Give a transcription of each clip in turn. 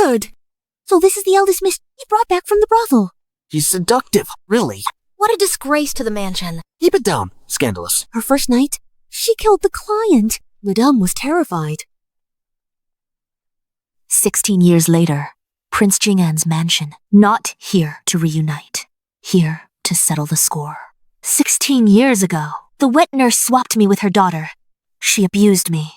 absurd. So this is the eldest miss you brought back from the brothel. He's seductive, really. What a disgrace to the mansion. Keep it down, scandalous. Her first night, she killed the client. Madame was terrified. 16 years later, Prince Jing'an's mansion. Not here to reunite. Here to settle the score. 16 years ago, the wet nurse swapped me with her daughter. She abused me.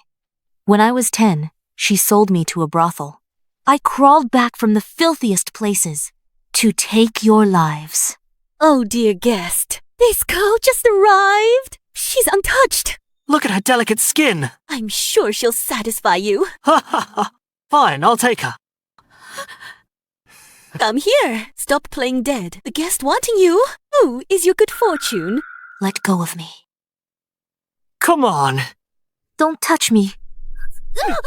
When I was 10, she sold me to a brothel. I crawled back from the filthiest places to take your lives. Oh, dear guest. This girl just arrived. She's untouched. Look at her delicate skin. I'm sure she'll satisfy you. Ha ha ha. Fine, I'll take her. Come here. Stop playing dead. The guest wanting you. Who is your good fortune? Let go of me. Come on. Don't touch me. Ha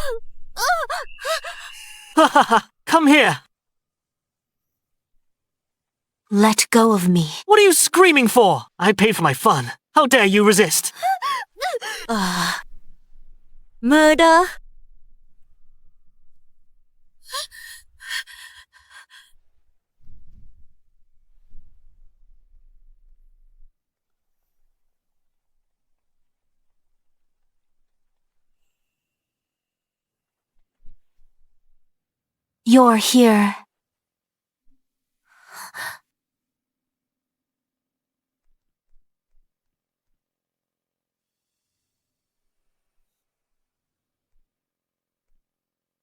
ha ha. Come here. Let go of me. What are you screaming for? I paid for my fun. How dare you resist? Murder. You're here.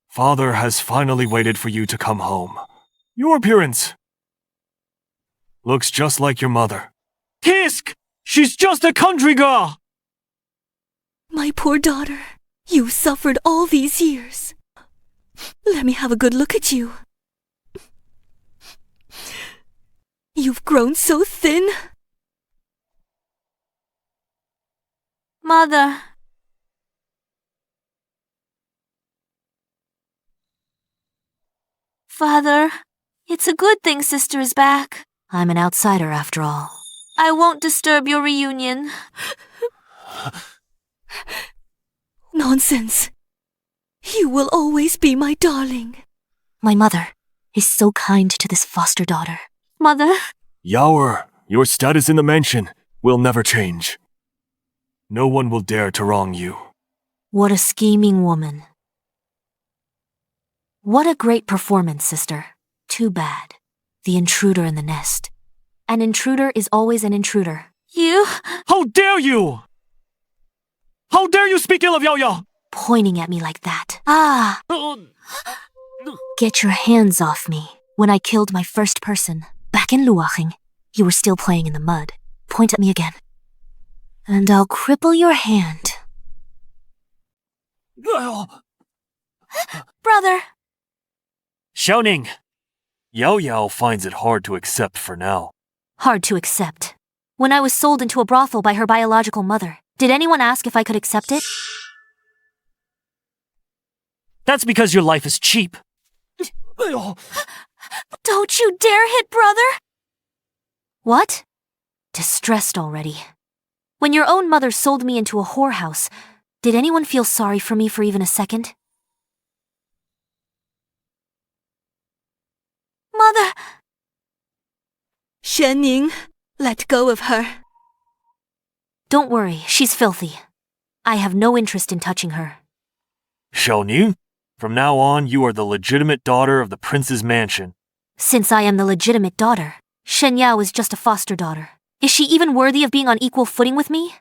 Father has finally waited for you to come home. Your appearance looks just like your mother. Kisk! She's just a country girl! My poor daughter. You've suffered all these years. Let me have a good look at you. You've grown so thin. Mother. Father, it's a good thing Sister is back. I'm an outsider after all. I won't disturb your reunion. Nonsense. You will always be my darling. My mother is so kind to this foster daughter. Mother? Yaoer, your status in the mansion will never change. No one will dare to wrong you. What a scheming woman. What a great performance, sister. Too bad. The intruder in the nest. An intruder is always an intruder. You? How dare you! How dare you speak ill of Yaoer! Pointing at me like that. Get your hands off me. When I killed my first person, back in Luaching, you were still playing in the mud. Point at me again. And I'll cripple your hand. Brother! Xiaoning! Yao finds it hard to accept for now. Hard to accept. When I was sold into a brothel by her biological mother, did anyone ask if I could accept it? That's because your life is cheap. Don't you dare hit brother! What? Distressed already. When your own mother sold me into a whorehouse, did anyone feel sorry for me for even a second? Mother! Shenning, let go of her. Don't worry, she's filthy. I have no interest in touching her. Xiaoning, from now on you are the legitimate daughter of the prince's mansion. Since I am the legitimate daughter, Shen Yao is just a foster daughter. Is she even worthy of being on equal footing with me?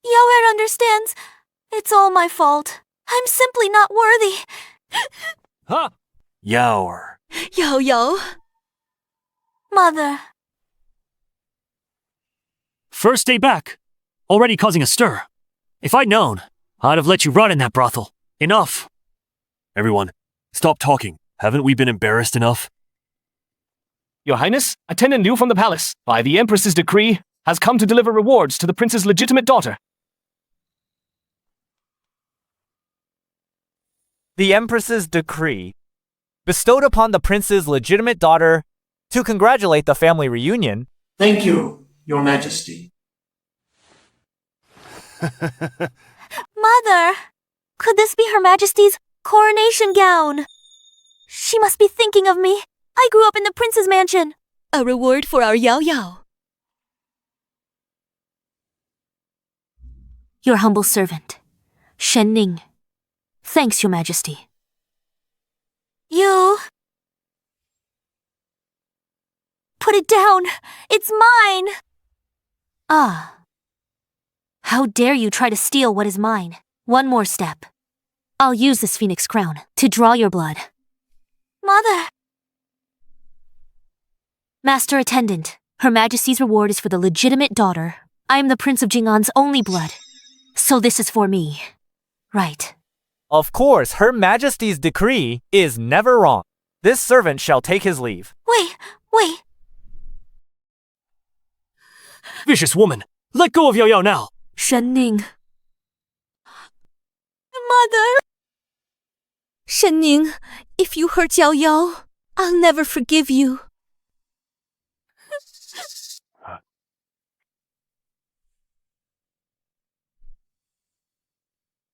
Yaoer understands. It's all my fault. I'm simply not worthy. Huh? Yaoer. Yao. Mother. First day back. Already causing a stir. If I'd known, I'd have let you rot in that brothel. Enough. Everyone, stop talking. Haven't we been embarrassed enough? Your Highness, attendant Liu from the palace, by the Empress's decree, has come to deliver rewards to the prince's legitimate daughter. The Empress's decree, bestowed upon the prince's legitimate daughter to congratulate the family reunion. Thank you, Your Majesty. Mother! Could this be Her Majesty's coronation gown? She must be thinking of me. I grew up in the prince's mansion. A reward for our Yao Yao. Your humble servant, Shen Ning. Thanks, Your Majesty. You... Put it down! It's mine! Ah. How dare you try to steal what is mine? One more step. I'll use this phoenix crown to draw your blood. Mother! Master Attendant, Her Majesty's reward is for the legitimate daughter. I am the Prince of Jing'an's only blood. So this is for me. Right. Of course, Her Majesty's decree is never wrong. This servant shall take his leave. Wait. Vicious woman! Let go of Yao Yao now! Shen Ning. Mother! Shen Ning, if you hurt Yao Yao, I'll never forgive you.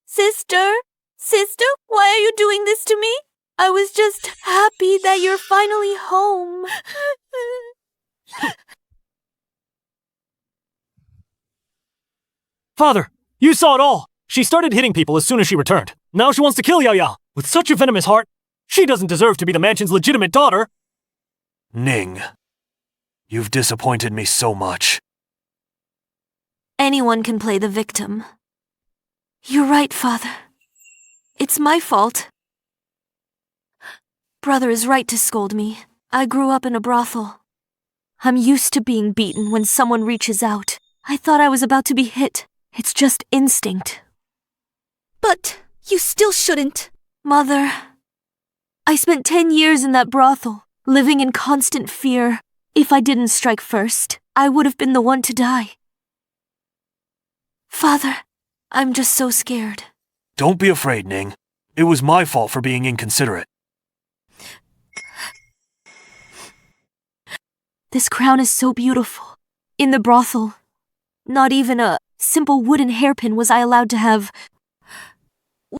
Sister, why are you doing this to me? I was just happy that you're finally home. Father, you saw it all! She started hitting people as soon as she returned. Now she wants to kill Yao Yao. With such a venomous heart, she doesn't deserve to be the mansion's legitimate daughter. Ning, you've disappointed me so much. Anyone can play the victim. You're right, Father. It's my fault. Brother is right to scold me. I grew up in a brothel. I'm used to being beaten when someone reaches out. I thought I was about to be hit. It's just instinct. But you still shouldn't. Mother, I spent 10 years in that brothel, living in constant fear. If I didn't strike first, I would have been the one to die. Father, I'm just so scared. Don't be afraid, Ning. It was my fault for being inconsiderate. This crown is so beautiful. In the brothel, not even a simple wooden hairpin was I allowed to have.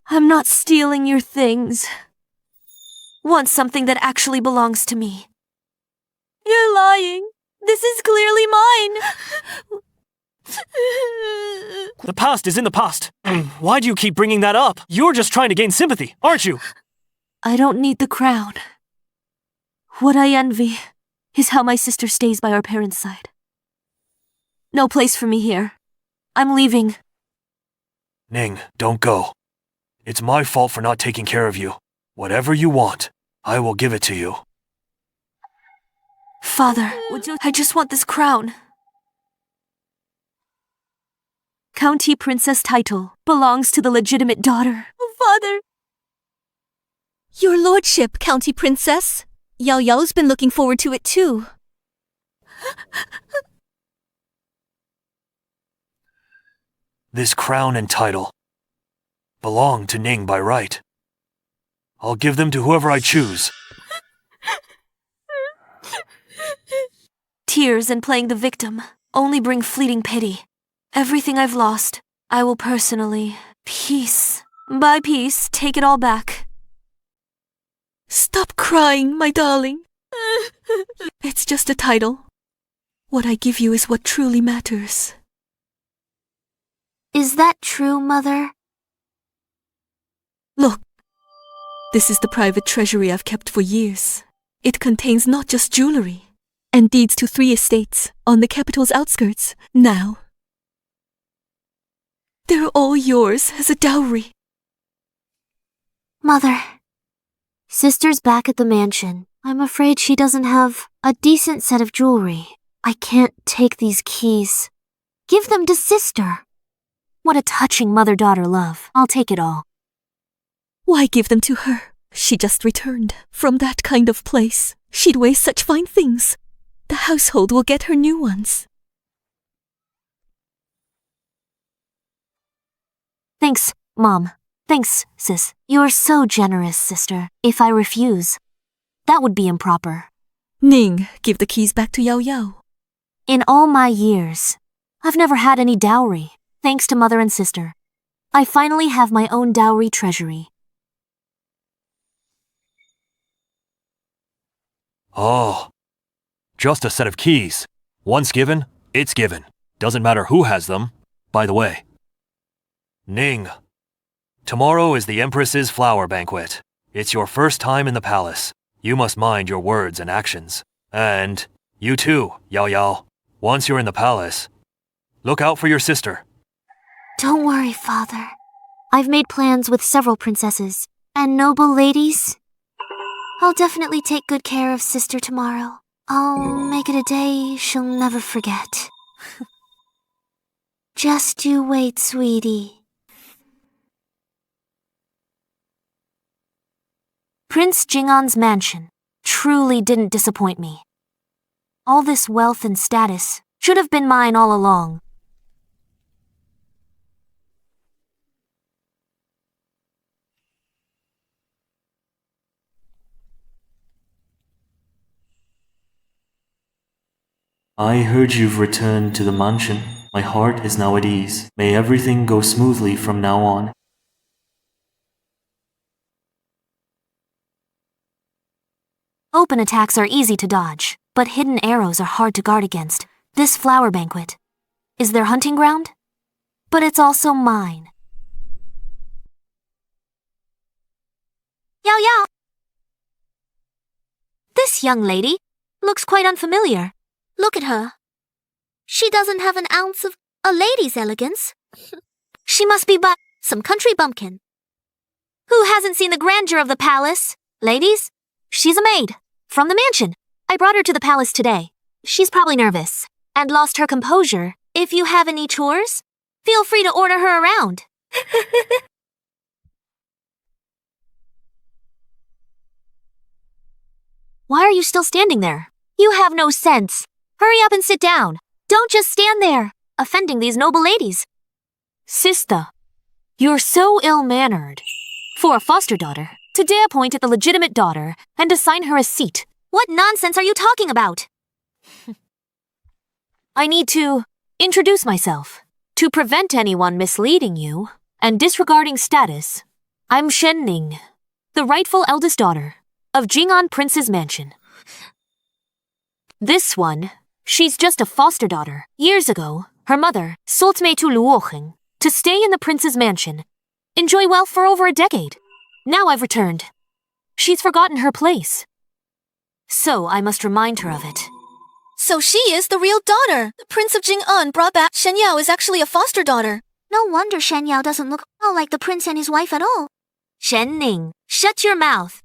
I'm not stealing your things. Want something that actually belongs to me. You're lying. This is clearly mine. The past is in the past. Why do you keep bringing that up? You're just trying to gain sympathy, aren't you? I don't need the crown. What I envy is how my sister stays by our parents' side. No place for me here. I'm leaving. Ning, don't go. It's my fault for not taking care of you. Whatever you want, I will give it to you. Father, I just want this crown. County princess title belongs to the legitimate daughter. Father! Your lordship, County princess. Yao Yao's been looking forward to it too. This crown and title belong to Ning by right. I'll give them to whoever I choose. Tears and playing the victim only bring fleeting pity. Everything I've lost, I will personally, piece by piece, take it all back. Stop crying, my darling. It's just a title. What I give you is what truly matters. Is that true, Mother? Look, this is the private treasury I've kept for years. It contains not just jewelry, and deeds to 3 estates on the capital's outskirts. Now, they're all yours as a dowry. Mother, Sister's back at the mansion. I'm afraid she doesn't have a decent set of jewelry. I can't take these keys. Give them to Sister. What a touching mother-daughter love. I'll take it all. Why give them to her? She just returned from that kind of place. She'd waste such fine things. The household will get her new ones. Thanks, Mom. Thanks, Sis. You're so generous, Sister. If I refuse, that would be improper. Ning, give the keys back to Yao Yao. In all my years, I've never had any dowry, thanks to Mother and Sister. I finally have my own dowry treasury. Oh, just a set of keys. Once given, it's given. Doesn't matter who has them. By the way, Ning, tomorrow is the Empress's flower banquet. It's your first time in the palace. You must mind your words and actions. And you too, Yao Yao. Once you're in the palace, look out for your sister. Don't worry, Father. I've made plans with several princesses and noble ladies. I'll definitely take good care of sister tomorrow. I'll make it a day she'll never forget. Just you wait, sweetie. Prince Jingan's mansion truly didn't disappoint me. All this wealth and status should have been mine all along. I heard you've returned to the mansion. My heart is now at ease. May everything go smoothly from now on. Open attacks are easy to dodge, but hidden arrows are hard to guard against. This flower banquet is their hunting ground, but it's also mine. Yao Yao! This young lady looks quite unfamiliar. Look at her. She doesn't have an ounce of a lady's elegance. She must be but some country bumpkin. Who hasn't seen the grandeur of the palace? Ladies, she's a maid from the mansion. I brought her to the palace today. She's probably nervous and lost her composure. If you have any chores, feel free to order her around. Why are you still standing there? You have no sense. Hurry up and sit down. Don't just stand there, offending these noble ladies. Sister, you're so ill-mannered. For a foster daughter, to dare point at the legitimate daughter and assign her a seat. What nonsense are you talking about? I need to introduce myself. To prevent anyone misleading you and disregarding status, I'm Shen Ning, the rightful eldest daughter of Jingan Prince's mansion. This one, she's just a foster daughter. Years ago, her mother sold me to Luocheng to stay in the prince's mansion, enjoy wealth for over a decade. Now I've returned. She's forgotten her place. So I must remind her of it. So she is the real daughter. The Prince of Jing'an brought back Shen Yao is actually a foster daughter. No wonder Shen Yao doesn't look like the prince and his wife at all. Shen Ning, shut your mouth.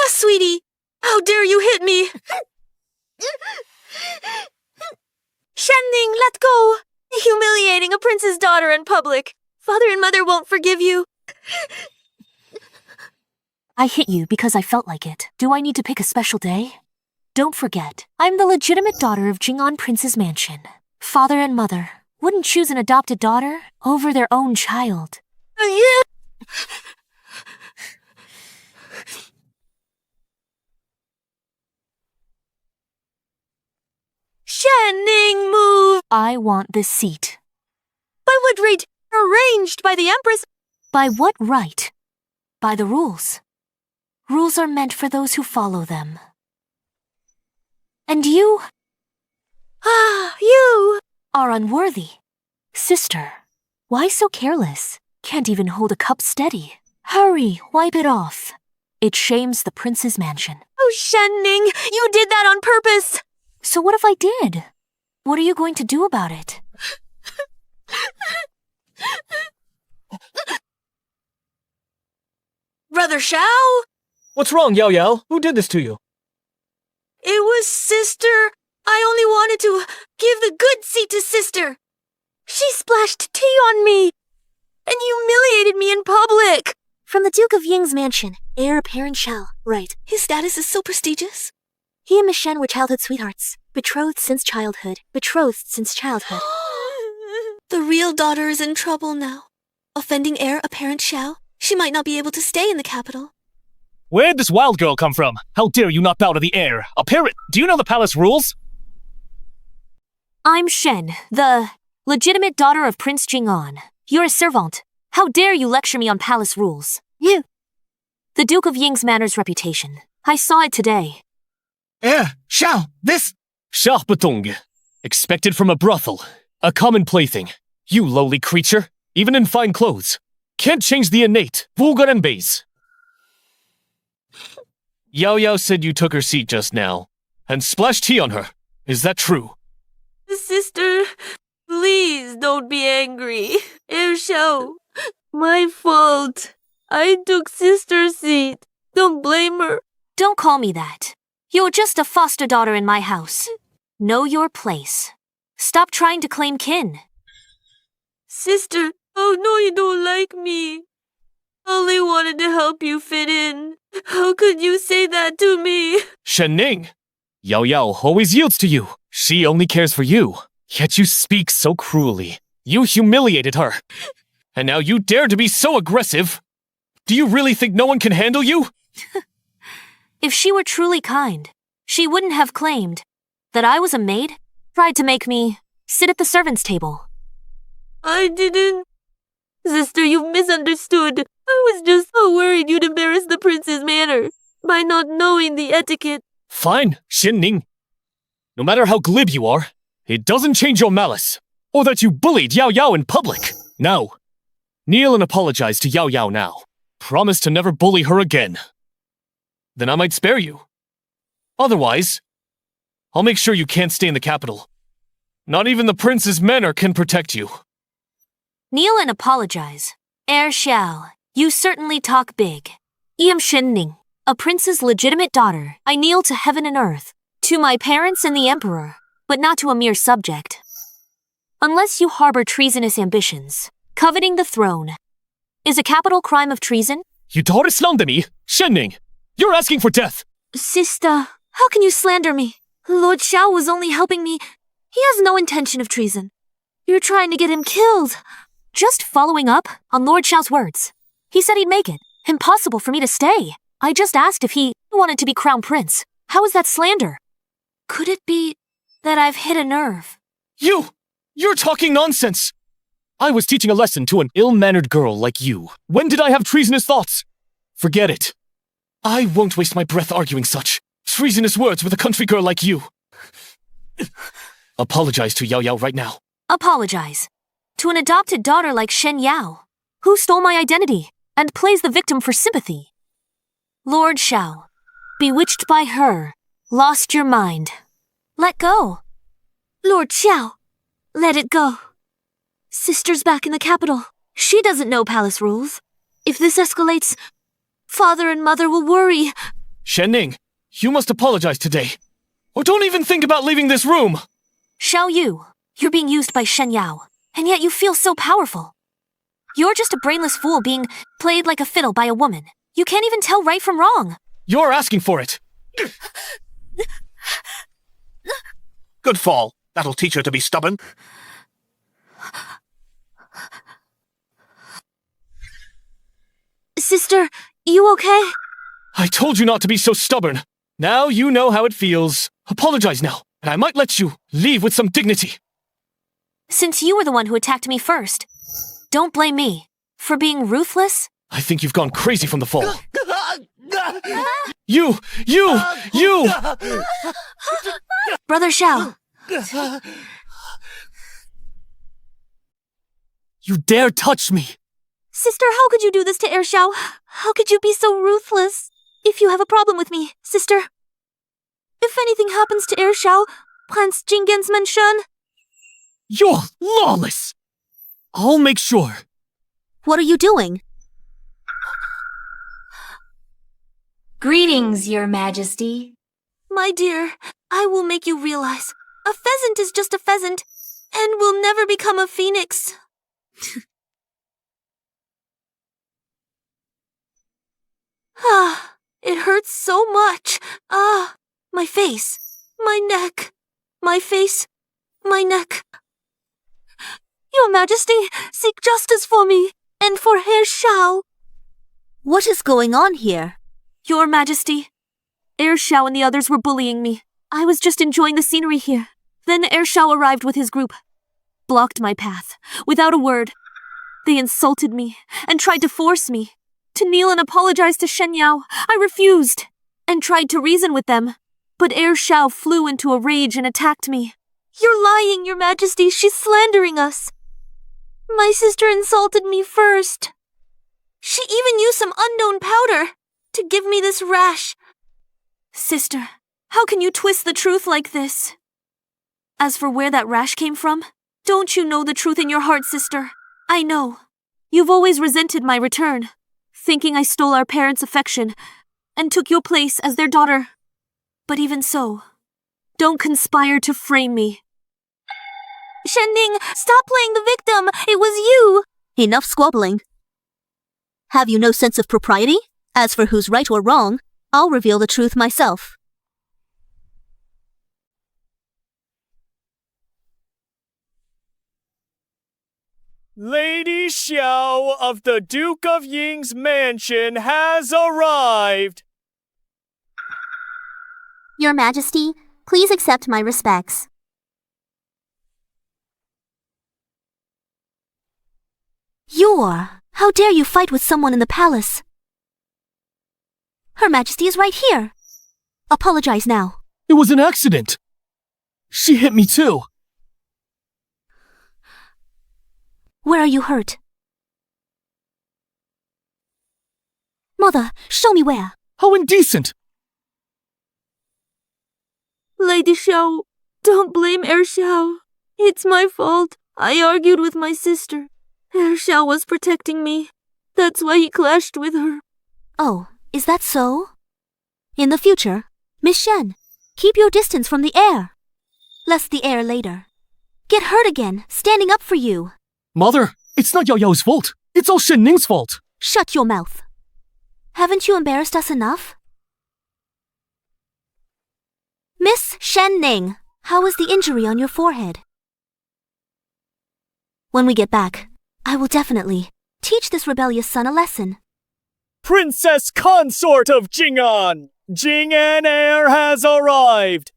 Sweetie, how dare you hit me? Shen Ning, let go! Humiliating a prince's daughter in public. Father and mother won't forgive you. I hit you because I felt like it. Do I need to pick a special day? Don't forget, I'm the legitimate daughter of Jingan Prince's mansion. Father and mother wouldn't choose an adopted daughter over their own child. Shen Ning, move! I want this seat. By what right? Arranged by the Empress. By what right? By the rules. Rules are meant for those who follow them. And you? You are unworthy. Sister, why so careless? Can't even hold a cup steady. Hurry, wipe it off. It shames the prince's mansion. Oh, Shen Ning, you did that on purpose! So what if I did? What are you going to do about it? Brother Xiao? What's wrong, Yao Yao? Who did this to you? It was sister. I only wanted to give the good seat to sister. She splashed tea on me and humiliated me in public. From the Duke of Ying's mansion, heir apparent shall. Right. His status is so prestigious. He and Miss Shen were childhood sweethearts. Betrothed since childhood. The real daughter is in trouble now. Offending heir apparent Xiao, she might not be able to stay in the capital. Where'd this wild girl come from? How dare you not bow to the heir? A parrot! Do you know the palace rules? I'm Shen, the legitimate daughter of Prince Jing'an. You're a servant. How dare you lecture me on palace rules? The Duke of Ying's manor's reputation. I saw it today. Xiao, this... Schachbetung. Expected from a brothel. A common plaything. You lowly creature, even in fine clothes. Can't change the innate, vulgar and base. Yao Yao said you took her seat just now, and splashed tea on her. Is that true? Sister, please don't be angry. Xiao, my fault. I took sister's seat. Don't blame her. Don't call me that. You're just a foster daughter in my house. Know your place. Stop trying to claim kin. Sister, oh no, you don't like me. Only wanted to help you fit in. How could you say that to me? Shen Ning, Yao Yao always yields to you. She only cares for you. Yet you speak so cruelly. You humiliated her. And now you dare to be so aggressive. Do you really think no one can handle you? If she were truly kind, she wouldn't have claimed that I was a maid, tried to make me sit at the servants' table. I didn't. Sister, you misunderstood. I was just so worried you'd embarrass the prince's manor by not knowing the etiquette. Fine, Shen Ning. No matter how glib you are, it doesn't change your malice, or that you bullied Yao Yao in public. Now, kneel and apologize to Yao Yao now. Promise to never bully her again. Then I might spare you. Otherwise, I'll make sure you can't stay in the capital. Not even the prince's manor can protect you. Kneel and apologize. Xiao, you certainly talk big. I am Shen Ning, a prince's legitimate daughter. I kneel to heaven and earth, to my parents and the emperor, but not to a mere subject. Unless you harbor treasonous ambitions, coveting the throne is a capital crime of treason. You dare slander me, Shen Ning. You're asking for death. Sister, how can you slander me? Lord Xiao was only helping me. He has no intention of treason. You're trying to get him killed. Just following up on Lord Xiao's words. He said he'd make it impossible for me to stay. I just asked if he wanted to be crown prince. How is that slander? Could it be that I've hit a nerve? You're talking nonsense. I was teaching a lesson to an ill-mannered girl like you. When did I have treasonous thoughts? Forget it. I won't waste my breath arguing such treasonous words with a country girl like you. Apologize to Yao Yao right now. Apologize to an adopted daughter like Shen Yao, who stole my identity and plays the victim for sympathy. Lord Xiao, bewitched by her, lost your mind. Let go. Lord Xiao, let it go. Sister's back in the capital. She doesn't know palace rules. If this escalates, father and mother will worry. Shen Ning, you must apologize today. Or don't even think about leaving this room. Xiao Yu, you're being used by Shen Yao, and yet you feel so powerful. You're just a brainless fool being played like a fiddle by a woman. You can't even tell right from wrong. You're asking for it. Good fall. That'll teach her to be stubborn. Sister, you okay? I told you not to be so stubborn. Now you know how it feels. Apologize now, and I might let you leave with some dignity. Since you were the one who attacked me first, don't blame me for being ruthless. I think you've gone crazy from the fall. You! Brother Xiao. You dare touch me! Sister, how could you do this to Xiao? How could you be so ruthless? If you have a problem with me, sister. If anything happens to Xiao, Prince Jingen's mention. You're lawless! I'll make sure. What are you doing? Greetings, Your Majesty. My dear, I will make you realize a pheasant is just a pheasant and will never become a phoenix. It hurts so much. My face, my neck, my face, my neck. Your Majesty, seek justice for me and for Herr Xiao. What is going on here? Your Majesty, Herr Xiao and the others were bullying me. I was just enjoying the scenery here. Then Herr Xiao arrived with his group, blocked my path, without a word. They insulted me and tried to force me. to kneel and apologize to Shen Yao. I refused and tried to reason with them, but Heir Xiao flew into a rage and attacked me. You're lying, Your Majesty. She's slandering us. My sister insulted me first. She even used some unknown powder to give me this rash. Sister, how can you twist the truth like this? As for where that rash came from, don't you know the truth in your heart, sister? I know. You've always resented my return, thinking I stole our parents' affection and took your place as their daughter. But even so, don't conspire to frame me. Shenning, stop playing the victim. It was you. Enough squabbling. Have you no sense of propriety? As for who's right or wrong, I'll reveal the truth myself. Lady Xiao of the Duke of Ying's mansion has arrived. Your Majesty, please accept my respects. How dare you fight with someone in the palace? Her Majesty is right here. Apologize now. It was an accident. She hit me too. Where are you hurt? Mother, show me where. How indecent! Lady Xiao, don't blame Heir Xiao. It's my fault. I argued with my sister. Heir Xiao was protecting me. That's why he clashed with her. Oh, is that so? In the future, Miss Shen, keep your distance from the heir. Lest the heir later get hurt again, standing up for you. Mother, it's not Yao Yao's fault. It's all Shen Ning's fault. Shut your mouth. Haven't you embarrassed us enough? Miss Shen Ning, how is the injury on your forehead? When we get back, I will definitely teach this rebellious son a lesson. Princess Consort of Jing'an! Jing'an heir has arrived!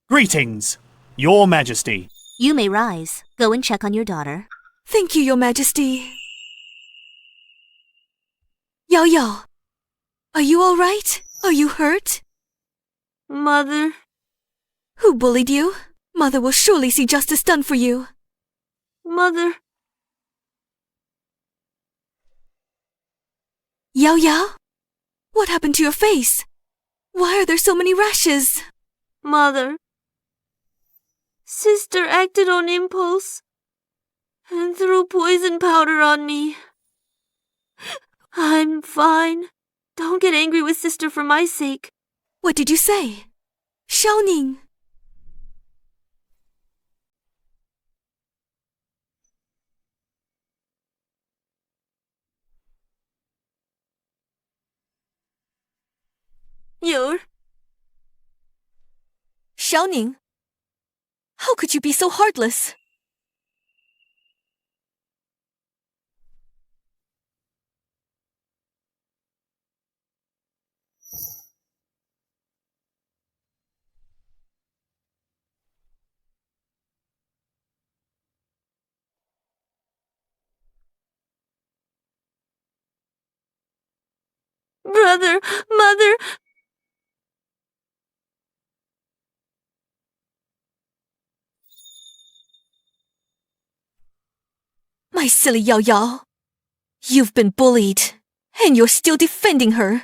Greetings, Your Majesty. You may rise. Go and check on your daughter. Thank you, Your Majesty. Yao Yao, are you all right? Are you hurt? Mother. Who bullied you? Mother will surely see justice done for you. Mother. Yao Yao? What happened to your face? Why are there so many rashes? Mother. Sister acted on impulse and threw poison powder on me. I'm fine. Don't get angry with sister for my sake. What did you say? Xiaoning. Xiaoning, how could you be so heartless? Brother, mother. My silly Yao Yao. You've been bullied, and you're still defending her.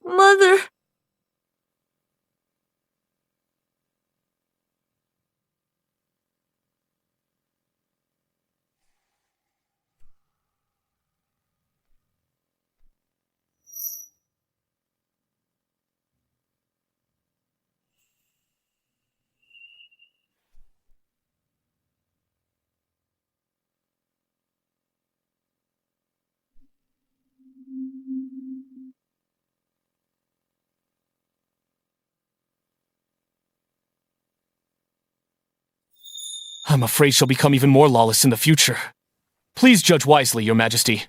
Mother. I'm afraid she'll become even more lawless in the future. Please judge wisely, Your Majesty.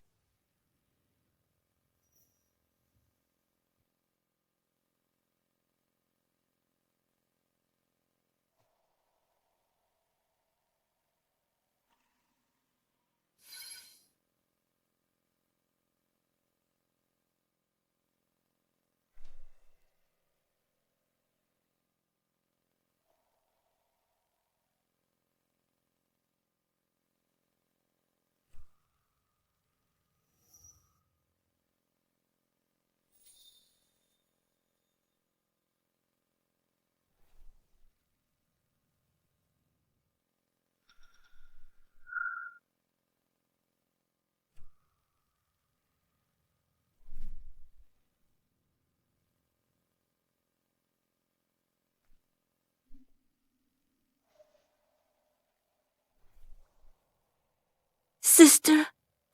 Sister,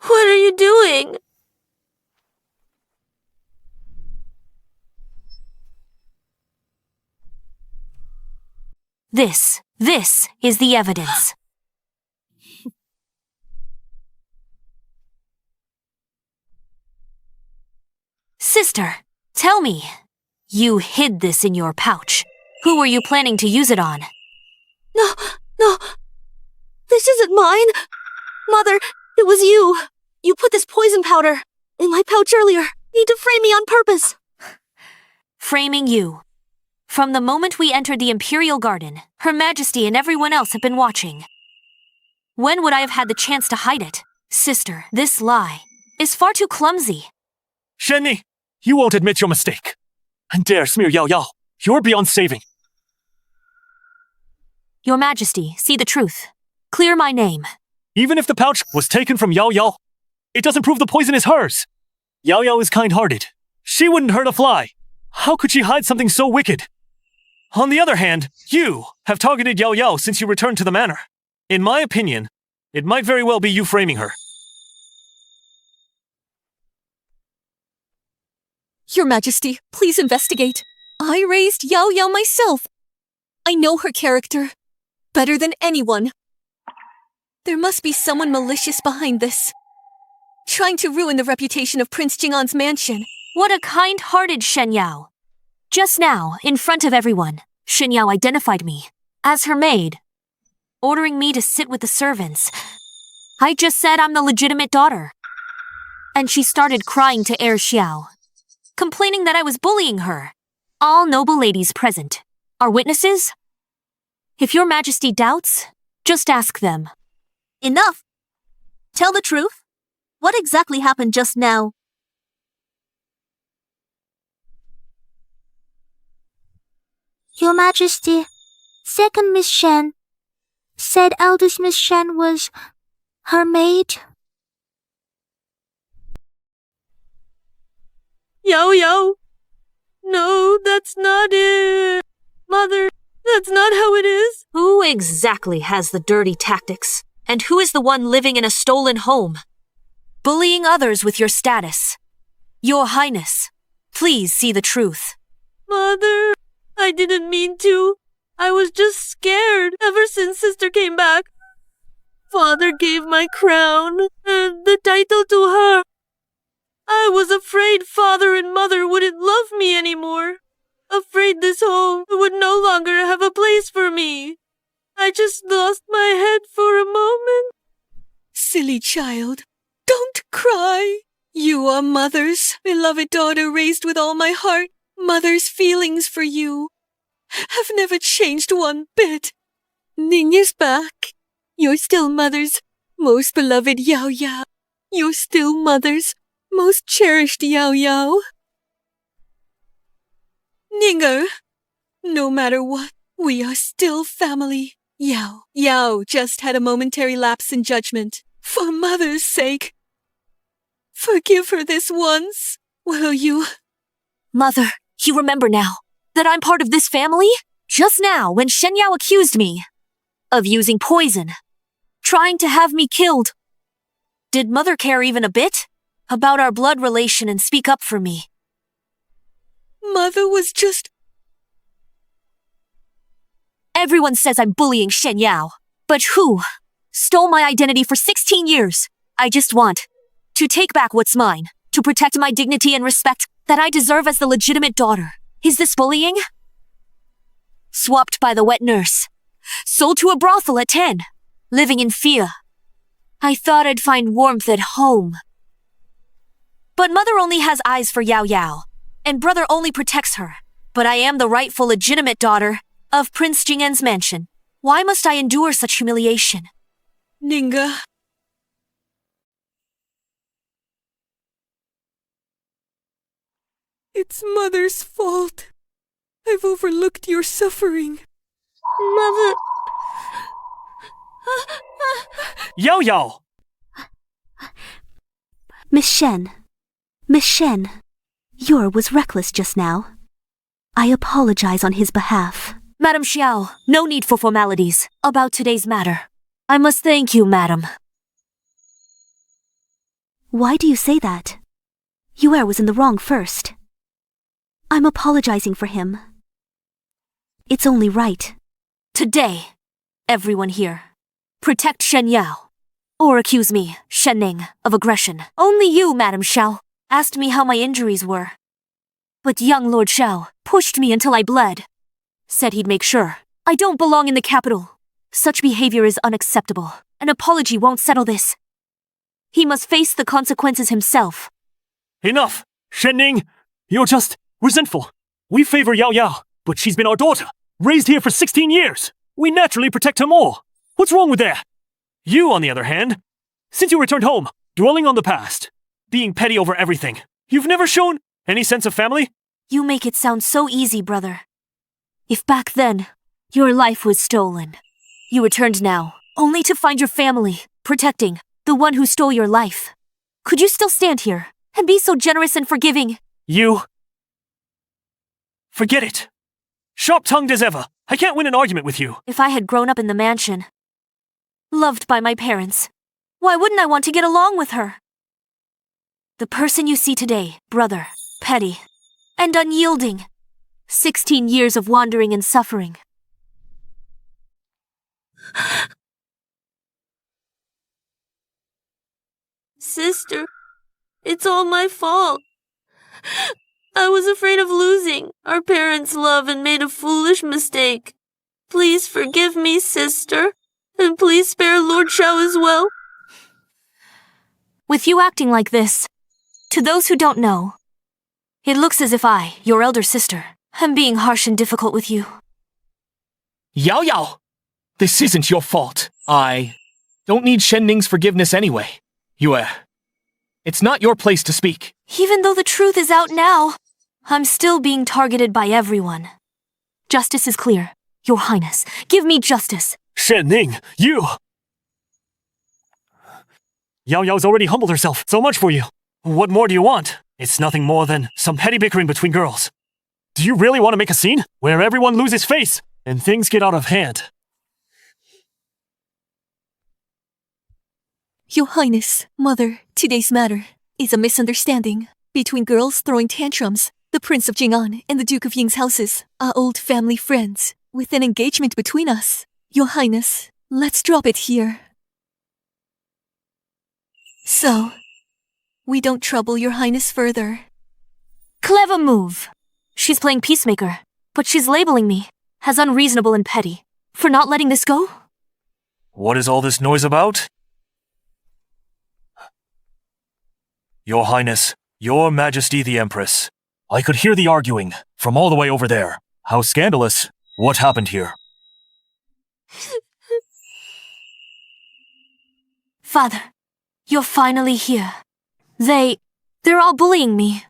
what are you doing? This is the evidence. Sister, tell me. You hid this in your pouch. Who were you planning to use it on? No. This isn't mine. Mother, it was you. You put this poison powder in my pouch earlier. Need to frame me on purpose. Framing you. From the moment we entered the Imperial Garden, Her Majesty and everyone else have been watching. When would I have had the chance to hide it? Sister, this lie is far too clumsy. Shenni, you won't admit your mistake. And dare smear Yao Yao. You're beyond saving. Your Majesty, see the truth. Clear my name. Even if the pouch was taken from Yao Yao, it doesn't prove the poison is hers. Yao Yao is kind-hearted. She wouldn't hurt a fly. How could she hide something so wicked? On the other hand, you have targeted Yao Yao since you returned to the manor. In my opinion, it might very well be you framing her. Your Majesty, please investigate. I raised Yao Yao myself. I know her character better than anyone. There must be someone malicious behind this, trying to ruin the reputation of Prince Jing'an's mansion. What a kind-hearted Shen Yao. Just now, in front of everyone, Shen Yao identified me as her maid, ordering me to sit with the servants. I just said I'm the legitimate daughter. And she started crying to Heir Xiao, complaining that I was bullying her. All noble ladies present are witnesses. If your Majesty doubts, just ask them. Enough. Tell the truth. What exactly happened just now? Your Majesty, second Miss Shen said eldest Miss Shen was her maid. Yao Yao. No, that's not it. Mother, that's not how it is. Who exactly has the dirty tactics? And who is the one living in a stolen home? Bullying others with your status. Your Highness, please see the truth. Mother, I didn't mean to. I was just scared ever since Sister came back. Father gave my crown and the title to her. I was afraid Father and Mother wouldn't love me anymore. Afraid this home would no longer have a place for me. I just lost my head for a moment. Silly child, don't cry. You are Mother's beloved daughter, raised with all my heart. Mother's feelings for you have never changed one bit. Ning is back. You're still Mother's most beloved Yao Yao. You're still Mother's most cherished Yao Yao. Ninger, no matter what, we are still family. Yao just had a momentary lapse in judgment. For Mother's sake, forgive her this once, will you? Mother, you remember now that I'm part of this family? Just now, when Shen Yao accused me of using poison, trying to have me killed. Did Mother care even a bit about our blood relation and speak up for me? Mother was just... Everyone says I'm bullying Shen Yao. But who stole my identity for 16 years? I just want to take back what's mine, to protect my dignity and respect that I deserve as the legitimate daughter. Is this bullying? Swapped by the wet nurse. Sold to a brothel at 10. Living in fear. I thought I'd find warmth at home. But mother only has eyes for Yao Yao, and brother only protects her. But I am the rightful legitimate daughter of Prince Jing'en's mansion. Why must I endure such humiliation? Ninga. It's Mother's fault. I've overlooked your suffering. Mother. Yao Yao! Miss Shen. Miss Shen. Yor was reckless just now. I apologize on his behalf. Madam Xiao, no need for formalities about today's matter. I must thank you, madam. Why do you say that? Yue was in the wrong first. I'm apologizing for him. It's only right. Today, everyone here, protect Shen Yao. Or accuse me, Shen Ning, of aggression. Only you, Madam Xiao, asked me how my injuries were. But young Lord Xiao pushed me until I bled. Said he'd make sure I don't belong in the capital. Such behavior is unacceptable. An apology won't settle this. He must face the consequences himself. Enough! Shen Ning, you're just resentful. We favor Yao Yao, but she's been our daughter, raised here for 16 years. We naturally protect her more. What's wrong with that? You, on the other hand, since you returned home, dwelling on the past, being petty over everything, you've never shown any sense of family? You make it sound so easy, brother. If back then, your life was stolen, you returned now, only to find your family, protecting the one who stole your life. Could you still stand here and be so generous and forgiving? You... Forget it. Sharp-tongued as ever. I can't win an argument with you. If I had grown up in the mansion, loved by my parents, why wouldn't I want to get along with her? The person you see today, brother, petty, and unyielding. 16 years of wandering and suffering. Sister, it's all my fault. I was afraid of losing our parents' love and made a foolish mistake. Please forgive me, sister, and please spare Lord Xiao as well. With you acting like this, to those who don't know, it looks as if I, your elder sister, am being harsh and difficult with you. Yao Yao! This isn't your fault. I don't need Shen Ning's forgiveness anyway. Yue, it's not your place to speak. Even though the truth is out now, I'm still being targeted by everyone. Justice is clear. Your Highness, give me justice. Shen Ning, you! Yao Yao's already humbled herself. So much for you. What more do you want? It's nothing more than some petty bickering between girls. Do you really want to make a scene where everyone loses face and things get out of hand? Your Highness, Mother, today's matter is a misunderstanding between girls throwing tantrums. The Prince of Jing'an and the Duke of Ying's houses are old family friends, with an engagement between us. Your Highness, let's drop it here. So, we don't trouble Your Highness further. Clever move. She's playing peacemaker, but she's labeling me as unreasonable and petty for not letting this go? What is all this noise about? Your Highness, Your Majesty the Empress. I could hear the arguing from all the way over there. How scandalous. What happened here? Father, you're finally here. They're all bullying me.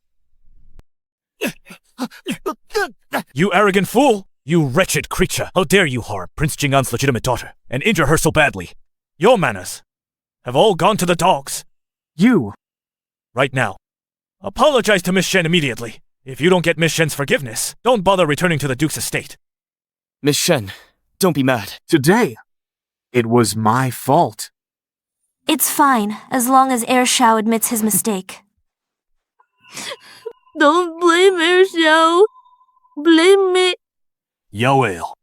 You arrogant fool! You wretched creature! How dare you harm Prince Jing'an's legitimate daughter and injure her so badly? Your manners have all gone to the dogs. You! Right now, apologize to Miss Shen immediately. If you don't get Miss Shen's forgiveness, don't bother returning to the Duke's estate. Miss Shen, don't be mad. Today, it was my fault. It's fine, as long as Heir Xiao admits his mistake. Don't blame Heir Xiao. Blame me. Yoel.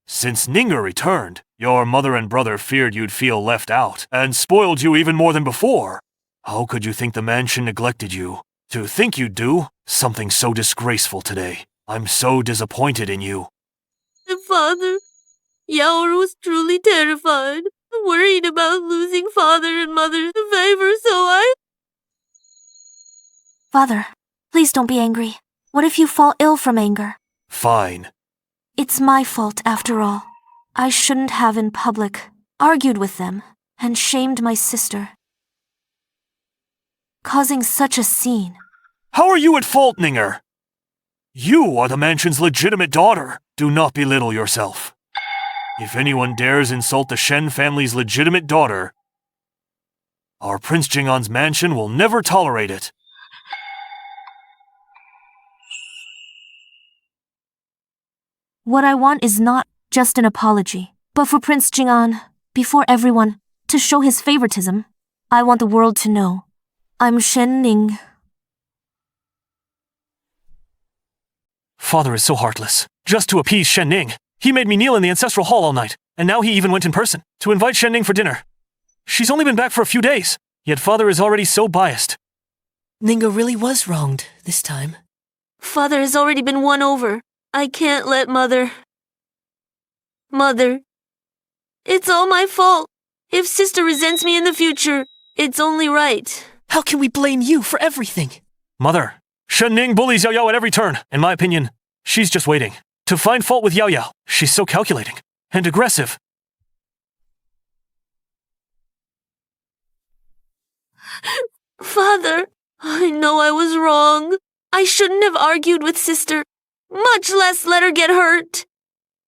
Since Ninger returned, your mother and brother feared you'd feel left out and spoiled you even more than before. How could you think the mansion neglected you? To think you'd do something so disgraceful today. I'm so disappointed in you. Father, Yaor was truly terrified, worried about losing father and mother's favor, so I... Father, please don't be angry. What if you fall ill from anger? Fine. It's my fault, after all. I shouldn't have in public argued with them and shamed my sister, causing such a scene. How are you at fault, Ninger? You are the mansion's legitimate daughter. Do not belittle yourself. If anyone dares insult the Shen family's legitimate daughter, our Prince Jingan's mansion will never tolerate it. What I want is not just an apology, but for Prince Jingan, before everyone, to show his favoritism. I want the world to know. I'm Shen Ning. Father is so heartless. Just to appease Shen Ning, he made me kneel in the ancestral hall all night, and now he even went in person to invite Shen Ning for dinner. She's only been back for a few days, yet father is already so biased. Ninger really was wronged this time. Father has already been won over. I can't let Mother... Mother, it's all my fault. If sister resents me in the future, it's only right. How can we blame you for everything? Mother, Shen Ning bullies Yao Yao at every turn. In my opinion, she's just waiting to find fault with Yao Yao. She's so calculating and aggressive. Father, I know I was wrong. I shouldn't have argued with sister, much less let her get hurt.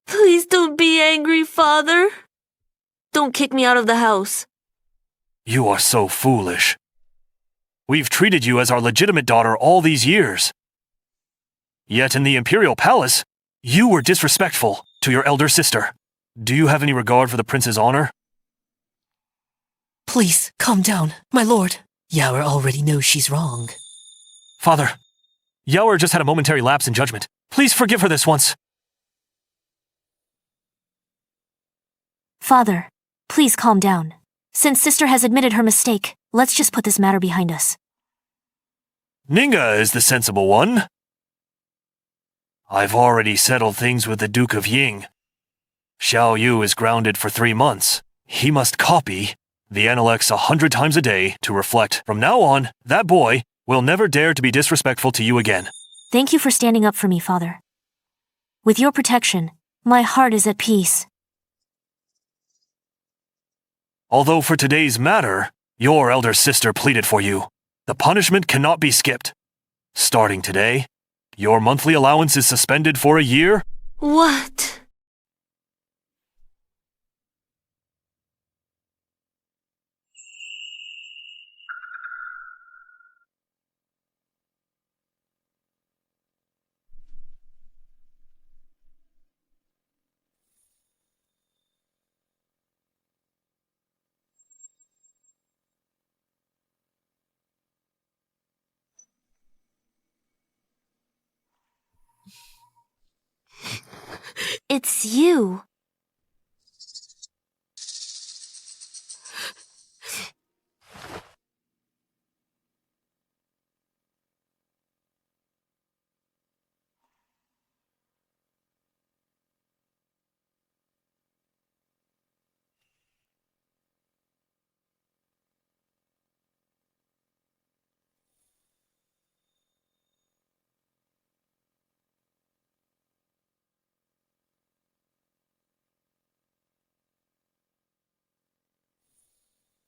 Please don't be angry, Father. Don't kick me out of the house. You are so foolish. We've treated you as our legitimate daughter all these years. Yet in the Imperial Palace, you were disrespectful to your elder sister. Do you have any regard for the prince's honor? Please, calm down, my lord. Yaor already knows she's wrong. Father, Yaor just had a momentary lapse in judgment. Please forgive her this once. Father, please calm down. Since sister has admitted her mistake, let's just put this matter behind us. Ninga is the sensible one. I've already settled things with the Duke of Ying. Xiao Yu is grounded for 3 months. He must copy the Analects 100 times a day to reflect, from now on, that boy will never dare to be disrespectful to you again. Thank you for standing up for me, Father. With your protection, my heart is at peace. Although for today's matter, your elder sister pleaded for you. The punishment cannot be skipped. Starting today, your monthly allowance is suspended for a year. What? It's you.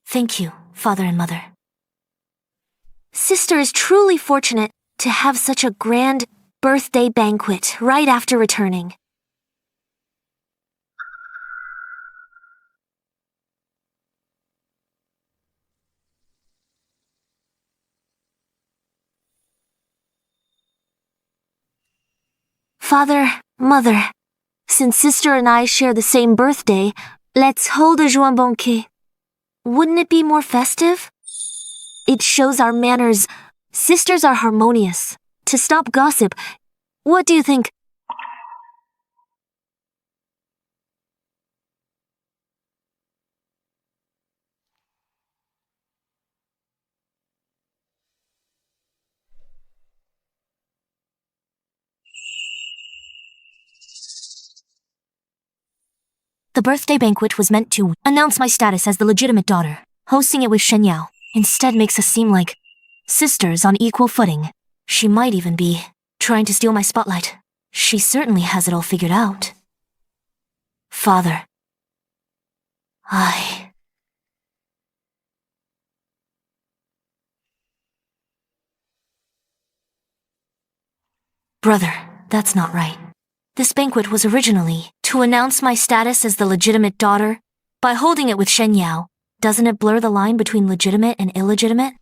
Thank you, Father and Mother. Sister is truly fortunate to have such a grand birthday banquet right after returning. Father, Mother, since sister and I share the same birthday, let's hold a joint banquet. Wouldn't it be more festive? It shows our manners. Sisters are harmonious. To stop gossip, what do you think? The birthday banquet was meant to announce my status as the legitimate daughter. Hosting it with Shen Yao instead makes us seem like sisters on equal footing. She might even be trying to steal my spotlight. She certainly has it all figured out. Father. Brother, that's not right. This banquet was originally to announce my status as the legitimate daughter. By holding it with Shen Yao, doesn't it blur the line between legitimate and illegitimate?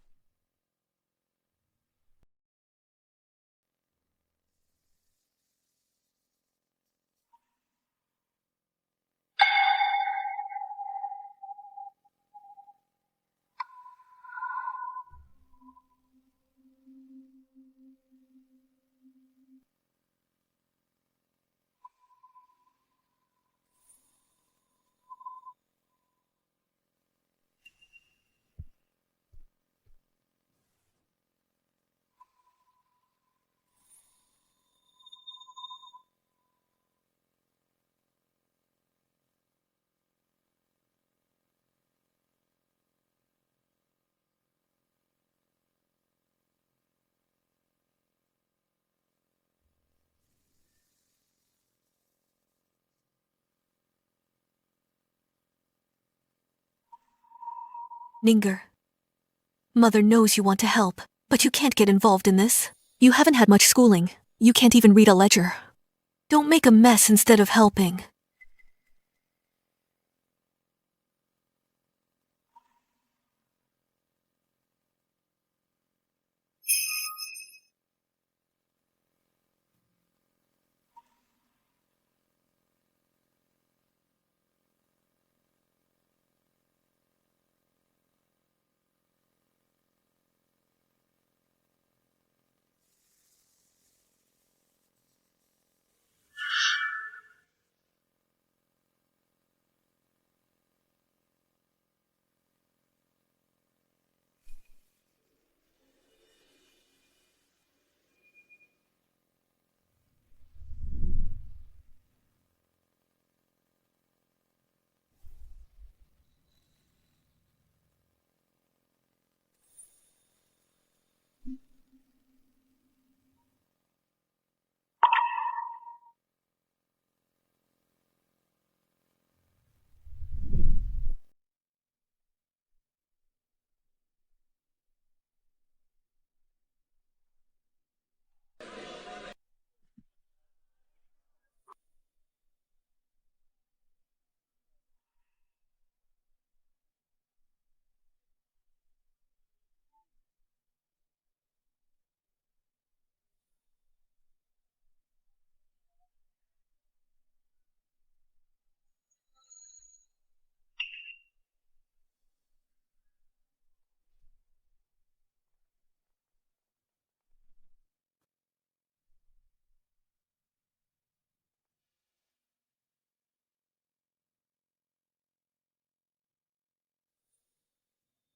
Ninger. Mother knows you want to help, but you can't get involved in this. You haven't had much schooling. You can't even read a ledger. Don't make a mess instead of helping.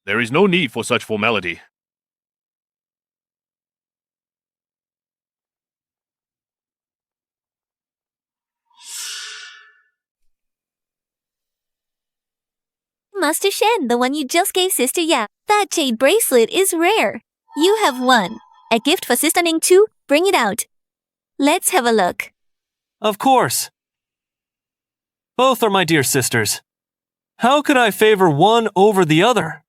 There is no need for such formality. Master Shen, the one you just gave Sister Ya. That jade bracelet is rare. You have one. A gift for Sister Ning too? Bring it out. Let's have a look. Of course. Both are my dear sisters. How could I favor one over the other?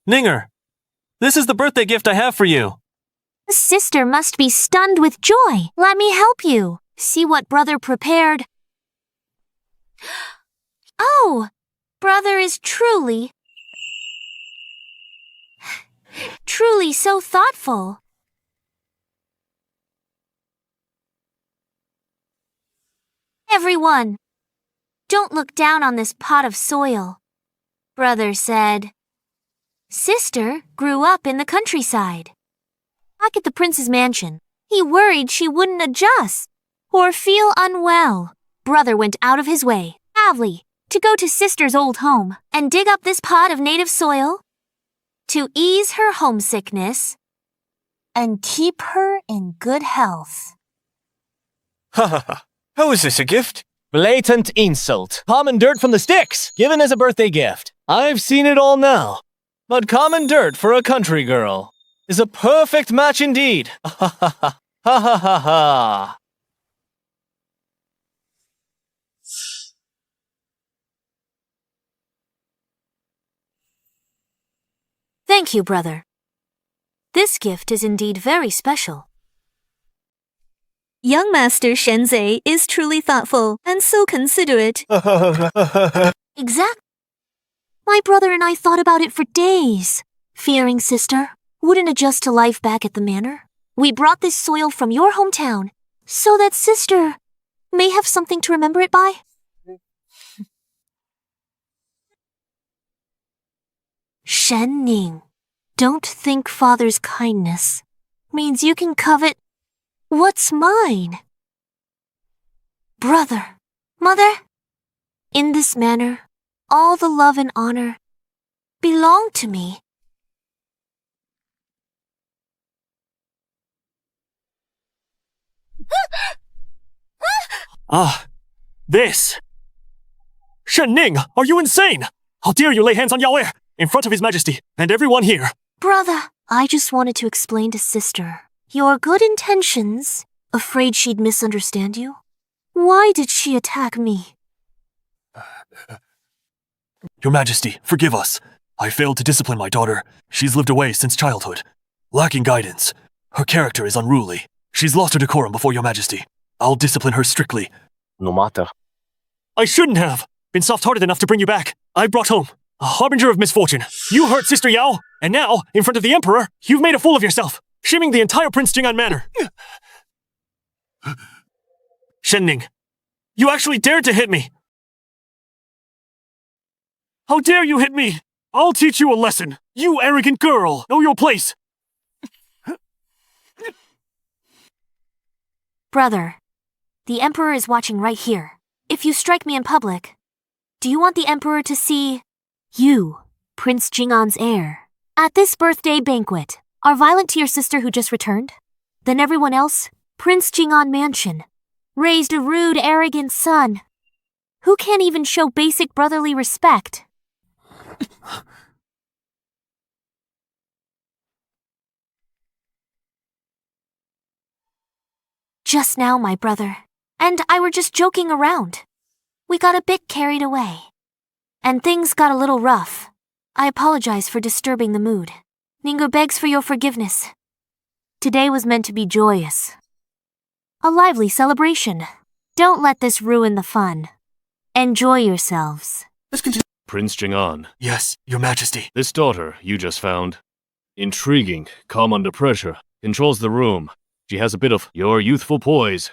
Ninger, this is the birthday gift I have for you. Sister must be stunned with joy. Let me help you. See what brother prepared. Oh, brother is truly so thoughtful. Everyone, don't look down on this pot of soil. Brother said, Sister grew up in the countryside. Back at the prince's mansion, he worried she wouldn't adjust or feel unwell. Brother went out of his way, bravely, to go to Sister's old home and dig up this pot of native soil to ease her homesickness and keep her in good health. Ha ha ha. How is this a gift? Blatant insult. Common dirt from the sticks, given as a birthday gift. I've seen it all now. But common dirt for a country girl is a perfect match indeed. Ha ha ha. Ha ha ha ha. Thank you, brother. This gift is indeed very special. Young Master Shenzhe is truly thoughtful and so considerate. Exactly. My brother and I thought about it for days. Fearing sister wouldn't adjust to life back at the manor. We brought this soil from your hometown so that sister may have something to remember it by. Shen Ning, don't think father's kindness means you can covet what's mine. Brother, mother, in this manor, all the love and honor belong to me. This! Shen Ning, are you insane? How dare you lay hands on Yao Er in front of His Majesty and everyone here? Brother, I just wanted to explain to sister your good intentions. Afraid she'd misunderstand you? Why did she attack me? Your Majesty, forgive us. I failed to discipline my daughter. She's lived away since childhood. Lacking guidance. Her character is unruly. She's lost her decorum before Your Majesty. I'll discipline her strictly. No matter. I shouldn't have been soft-hearted enough to bring you back. I brought home a harbinger of misfortune. You hurt Sister Yao, and now, in front of the Emperor, you've made a fool of yourself, shaming the entire Prince Jing'an Manor. Shen Ning, you actually dared to hit me. How dare you hit me? I'll teach you a lesson. You arrogant girl, know your place. Brother, the Emperor is watching right here. If you strike me in public, do you want the Emperor to see you, Prince Jing'an's heir, at this birthday banquet, are violent to your sister who just returned? Then everyone else, Prince Jing'an Mansion, raised a rude, arrogant son who can't even show basic brotherly respect. Just now, my brother and I were just joking around. We got a bit carried away, and things got a little rough. I apologize for disturbing the mood. Ningguo begs for your forgiveness. Today was meant to be joyous. A lively celebration. Don't let this ruin the fun. Enjoy yourselves. Let's continue. Prince Jing'an. Yes, Your Majesty. This daughter you just found. Intriguing, calm under pressure, controls the room. She has a bit of your youthful poise.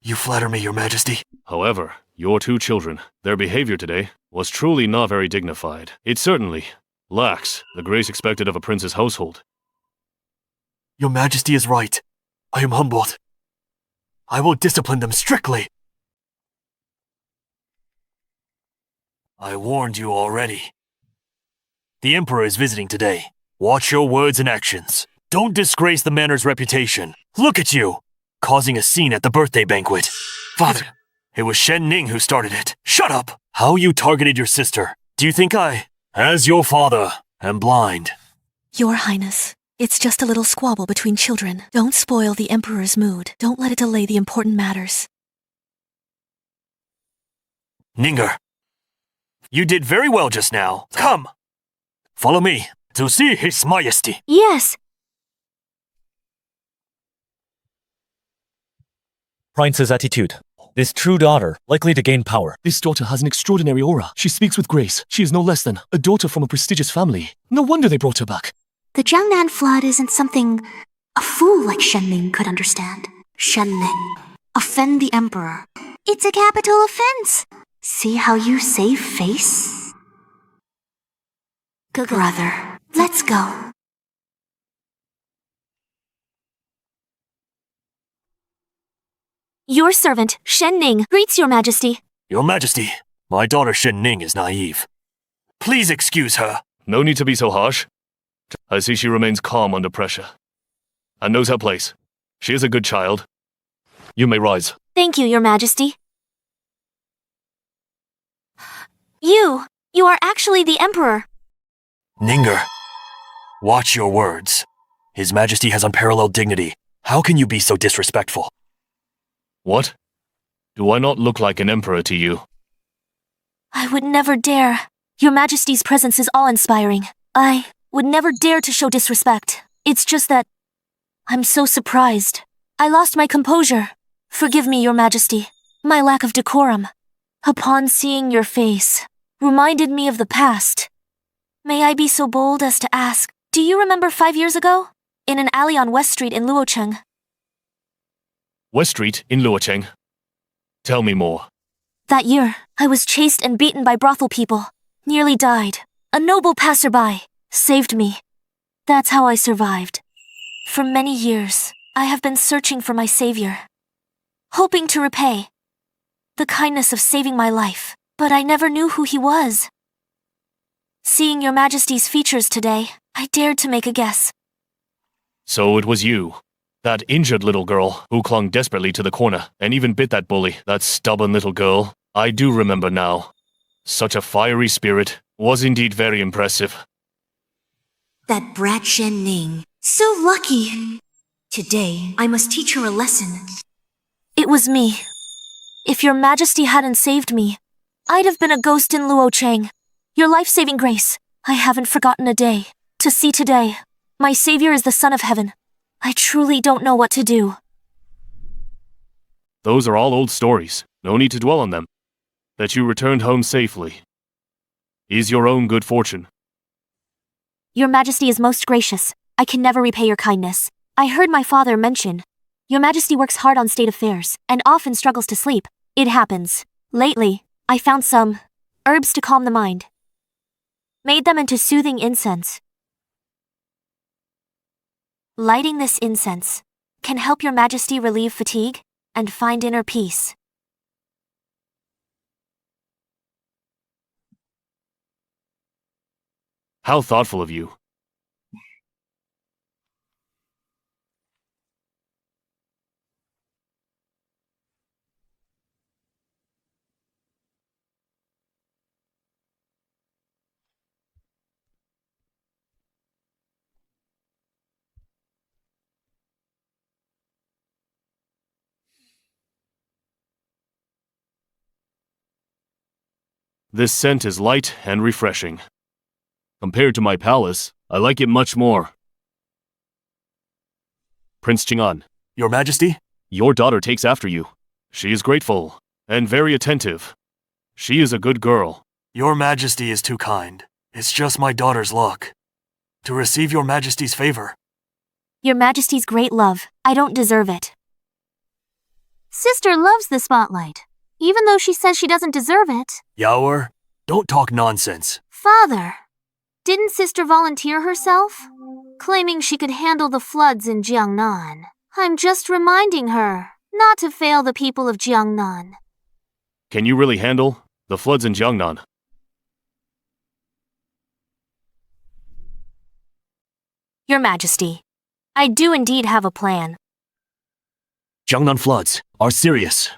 You flatter me, Your Majesty. However, your two children, their behavior today was truly not very dignified. It certainly lacks the grace expected of a prince's household. Your Majesty is right. I am humbled. I will discipline them strictly. I warned you already. The Emperor is visiting today. Watch your words and actions. Don't disgrace the manor's reputation. Look at you, causing a scene at the birthday banquet. Father, it was Shen Ning who started it. Shut up! How you targeted your sister. Do you think I, as your father, am blind? Your Highness, it's just a little squabble between children. Don't spoil the Emperor's mood. Don't let it delay the important matters. Ninger, you did very well just now. Come! Follow me to see His Majesty. Yes. Prince's attitude. This true daughter, likely to gain power. This daughter has an extraordinary aura. She speaks with grace. She is no less than a daughter from a prestigious family. No wonder they brought her back. The Jiangnan flood isn't something a fool like Shen Ning could understand. Shen Ning, offend the Emperor. It's a capital offense. See how you save face? Brother, let's go. Your servant, Shen Ning, greets Your Majesty. Your Majesty, my daughter Shen Ning is naive. Please excuse her. No need to be so harsh. I see she remains calm under pressure and knows her place. She is a good child. You may rise. Thank you, Your Majesty. You are actually the Emperor. Ninger, watch your words. His Majesty has unparalleled dignity. How can you be so disrespectful? What? Do I not look like an emperor to you? I would never dare. Your Majesty's presence is awe-inspiring. I would never dare to show disrespect. It's just that I'm so surprised. I lost my composure. Forgive me, Your Majesty. My lack of decorum, upon seeing your face, reminded me of the past. May I be so bold as to ask, do you remember 5 years ago? In an alley on West Street in Luocheng. West Street in Luocheng. Tell me more. That year, I was chased and beaten by brothel people. Nearly died. A noble passerby saved me. That's how I survived. For many years, I have been searching for my savior, hoping to repay the kindness of saving my life, but I never knew who he was. Seeing Your Majesty's features today, I dared to make a guess. So it was you, that injured little girl who clung desperately to the corner and even bit that bully, that stubborn little girl. I do remember now. Such a fiery spirit was indeed very impressive. That brat Shen Ning. So lucky. Today, I must teach her a lesson. It was me. If Your Majesty hadn't saved me, I'd have been a ghost in Luocheng. Your life-saving grace. I haven't forgotten a day. To see today, my savior is the Son of Heaven. I truly don't know what to do. Those are all old stories. No need to dwell on them. That you returned home safely is your own good fortune. Your Majesty is most gracious. I can never repay your kindness. I heard my father mention, Your Majesty works hard on state affairs and often struggles to sleep. It happens. Lately, I found some herbs to calm the mind. Made them into soothing incense. Lighting this incense can help Your Majesty relieve fatigue and find inner peace. How thoughtful of you. This scent is light and refreshing. Compared to my palace, I like it much more. Prince Ching'an. Your Majesty? Your daughter takes after you. She is grateful and very attentive. She is a good girl. Your Majesty is too kind. It's just my daughter's luck to receive Your Majesty's favor. Your Majesty's great love. I don't deserve it. Sister loves the spotlight, even though she says she doesn't deserve it. Yaoer, don't talk nonsense. Father, didn't Sister volunteer herself? Claiming she could handle the floods in Jiangnan. I'm just reminding her not to fail the people of Jiangnan. Can you really handle the floods in Jiangnan? Your Majesty, I do indeed have a plan. Jiangnan floods are serious.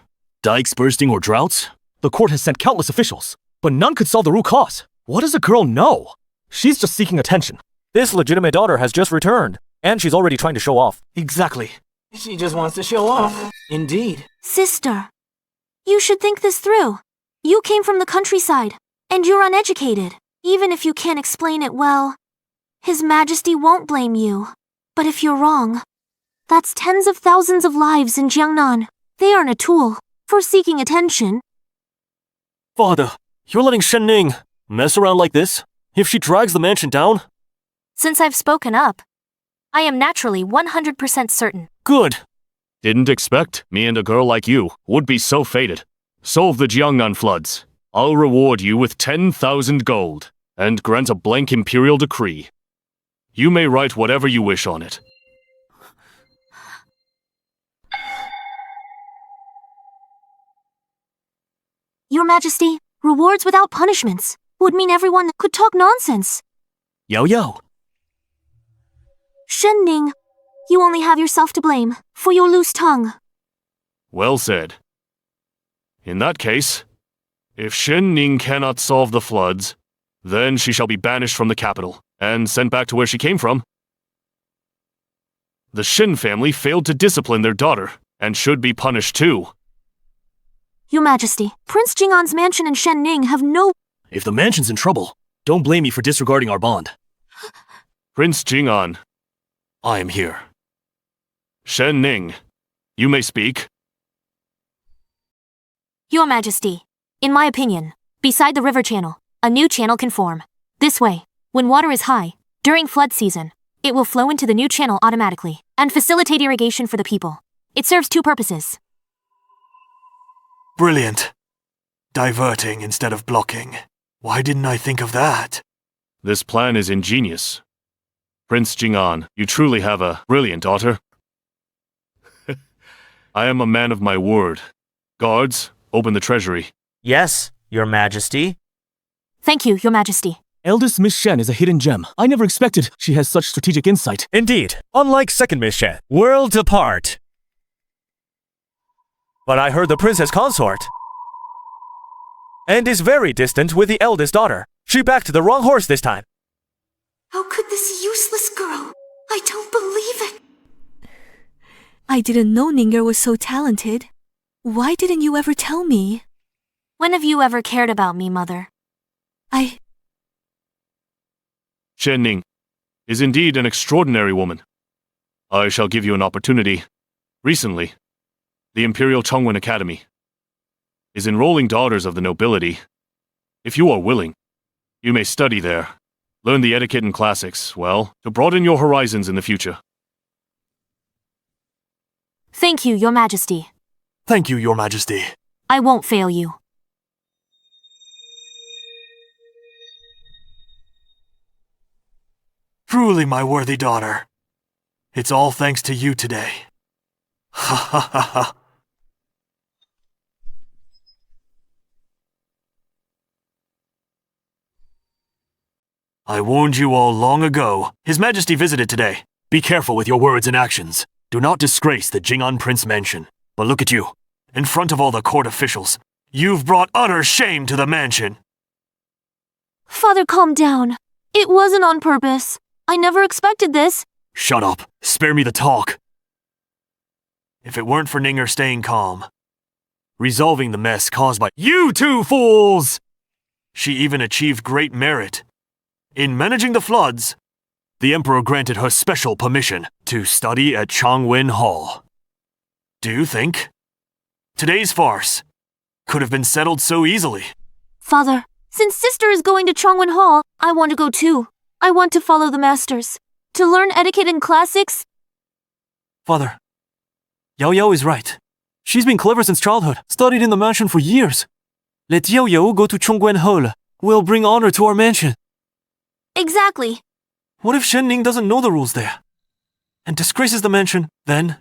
Dikes bursting or droughts? The court has sent countless officials, but none could solve the root cause. What does a girl know? She's just seeking attention. This legitimate daughter has just returned, and she's already trying to show off. Exactly. She just wants to show off. Indeed. Sister, you should think this through. You came from the countryside, and you're uneducated. Even if you can't explain it well, His Majesty won't blame you. But if you're wrong, that's tens of thousands of lives in Jiangnan. They aren't a tool for seeking attention. Father, you're letting Shen Ning mess around like this? If she drags the mansion down? Since I've spoken up, I am naturally 100% certain. Good. Didn't expect me and a girl like you would be so fated. Solve the Jiangnan floods. I'll reward you with 10,000 gold and grant a blank imperial decree. You may write whatever you wish on it. Your Majesty, rewards without punishments would mean everyone could talk nonsense. Yao Yao. Shen Ning, you only have yourself to blame for your loose tongue. Well said. In that case, if Shen Ning cannot solve the floods, then she shall be banished from the capital and sent back to where she came from. The Shin family failed to discipline their daughter and should be punished too. Your Majesty, Prince Jing'an's mansion and Shen Ning have no— If the mansion's in trouble, don't blame me for disregarding our bond. Prince Jing'an, I am here. Shen Ning, you may speak. Your Majesty, in my opinion, beside the river channel, a new channel can form. This way, when water is high, during flood season, it will flow into the new channel automatically and facilitate irrigation for the people. It serves two purposes. Brilliant. Diverting instead of blocking. Why didn't I think of that? This plan is ingenious. Prince Jing'an, you truly have a brilliant daughter. I am a man of my word. Guards, open the treasury. Yes, Your Majesty. Thank you, Your Majesty. Eldest Miss Shen is a hidden gem. I never expected she has such strategic insight. Indeed, unlike second Miss Shen, worlds apart. But I heard the princess consort and is very distant with the eldest daughter. She backed the wrong horse this time. How could this useless girl? I don't believe it. I didn't know Ninger was so talented. Why didn't you ever tell me? When have you ever cared about me, Mother? Shen Ning is indeed an extraordinary woman. I shall give you an opportunity. Recently, the Imperial Chongwen Academy is enrolling daughters of the nobility. If you are willing, you may study there, learn the etiquette and classics, well, to broaden your horizons in the future. Thank you, Your Majesty. Thank you, Your Majesty. I won't fail you. Truly, my worthy daughter. It's all thanks to you today. Ha ha ha ha. I warned you all long ago. His Majesty visited today. Be careful with your words and actions. Do not disgrace the Jing'an Prince mansion. But look at you. In front of all the court officials, you've brought utter shame to the mansion. Father, calm down. It wasn't on purpose. I never expected this. Shut up. Spare me the talk. If it weren't for Ninger staying calm, resolving the mess caused by you two fools, she even achieved great merit. In managing the floods, the Emperor granted her special permission to study at Chongwen Hall. Do you think today's farce could have been settled so easily? Father, since sister is going to Chongwen Hall, I want to go too. I want to follow the masters, to learn etiquette and classics. Father, Yao Yao is right. She's been clever since childhood, studied in the mansion for years. Let Yao Yao go to Chongwen Hall. We'll bring honor to our mansion. Exactly. What if Shen Ning doesn't know the rules there and disgraces the mansion? Then,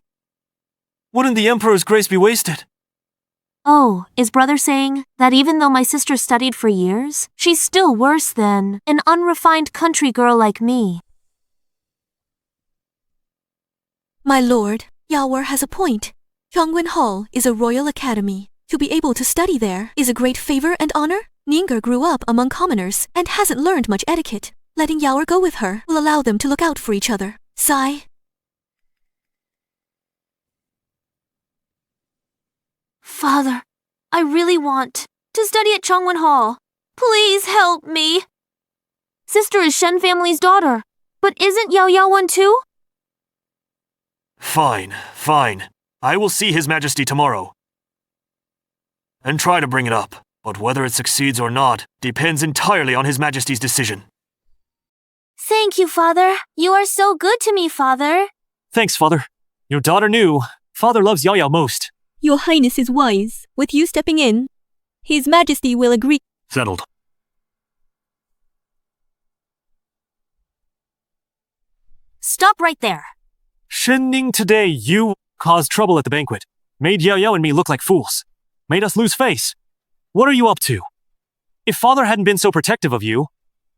wouldn't the Emperor's grace be wasted? Oh, is brother saying that even though my sister studied for years, she's still worse than an unrefined country girl like me? My lord, Yaoer has a point. Chongwen Hall is a royal academy. To be able to study there is a great favor and honor. Ninger grew up among commoners and hasn't learned much etiquette. Letting Yaoer go with her will allow them to look out for each other. Sigh. Father, I really want to study at Chongwen Hall. Please help me. Sister is Shen family's daughter, but isn't Yao Yao one too? Fine, fine. I will see His Majesty tomorrow and try to bring it up. But whether it succeeds or not depends entirely on His Majesty's decision. Thank you, Father. You are so good to me, Father. Thanks, Father. Your daughter knew. Father loves Yao Yao most. Your Highness is wise. With you stepping in, His Majesty will agree. Settled. Stop right there. Shen Ning, today you caused trouble at the banquet. Made Yao Yao and me look like fools. Made us lose face. What are you up to? If Father hadn't been so protective of you,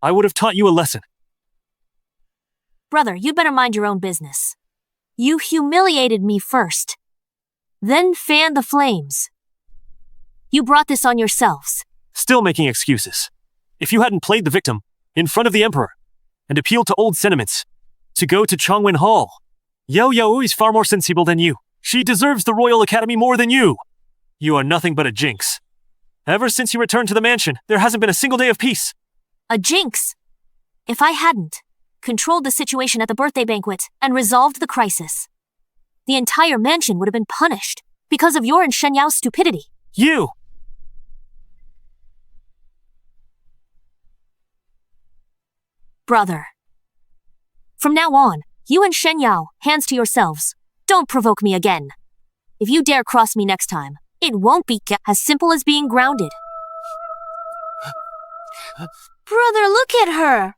I would have taught you a lesson. Brother, you'd better mind your own business. You humiliated me first, then fanned the flames. You brought this on yourselves. Still making excuses. If you hadn't played the victim in front of the Emperor and appealed to old sentiments to go to Chongwen Hall, Yao Yao is far more sensible than you. She deserves the Royal Academy more than you. You are nothing but a jinx. Ever since you returned to the mansion, there hasn't been a single day of peace. A jinx? If I hadn't controlled the situation at the birthday banquet and resolved the crisis, the entire mansion would have been punished because of your and Shen Yao's stupidity. You! Brother. From now on, you and Shen Yao, hands to yourselves. Don't provoke me again. If you dare cross me next time, it won't be as simple as being grounded. Brother, look at her!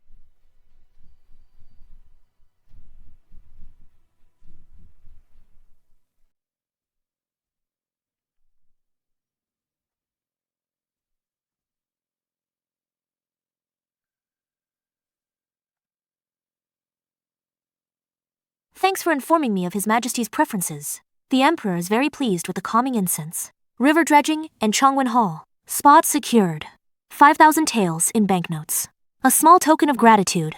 Thanks for informing me of His Majesty's preferences. The Emperor is very pleased with the calming incense, river dredging, and Chongwen Hall. Spot secured. 5,000 taels in banknotes. A small token of gratitude.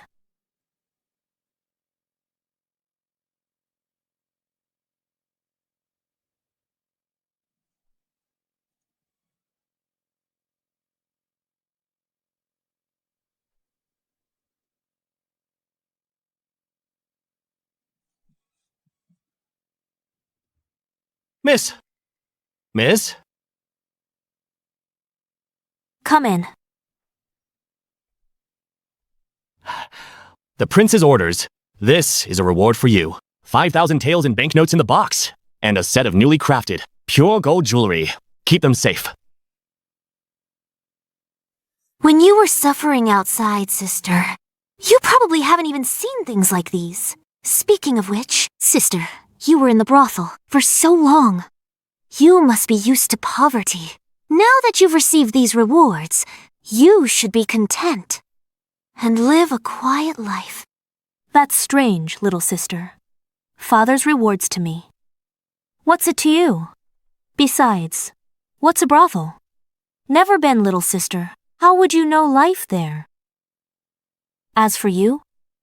Miss? Miss? Come in. The prince's orders. This is a reward for you. 5,000 taels in banknotes in the box. And a set of newly crafted, pure gold jewelry. Keep them safe. When you were suffering outside, sister, you probably haven't even seen things like these. Speaking of which, sister, you were in the brothel for so long. You must be used to poverty. Now that you've received these rewards, you should be content and live a quiet life. That's strange, little sister. Father's rewards to me. What's it to you? Besides, what's a brothel? Never been, little sister. How would you know life there? As for you,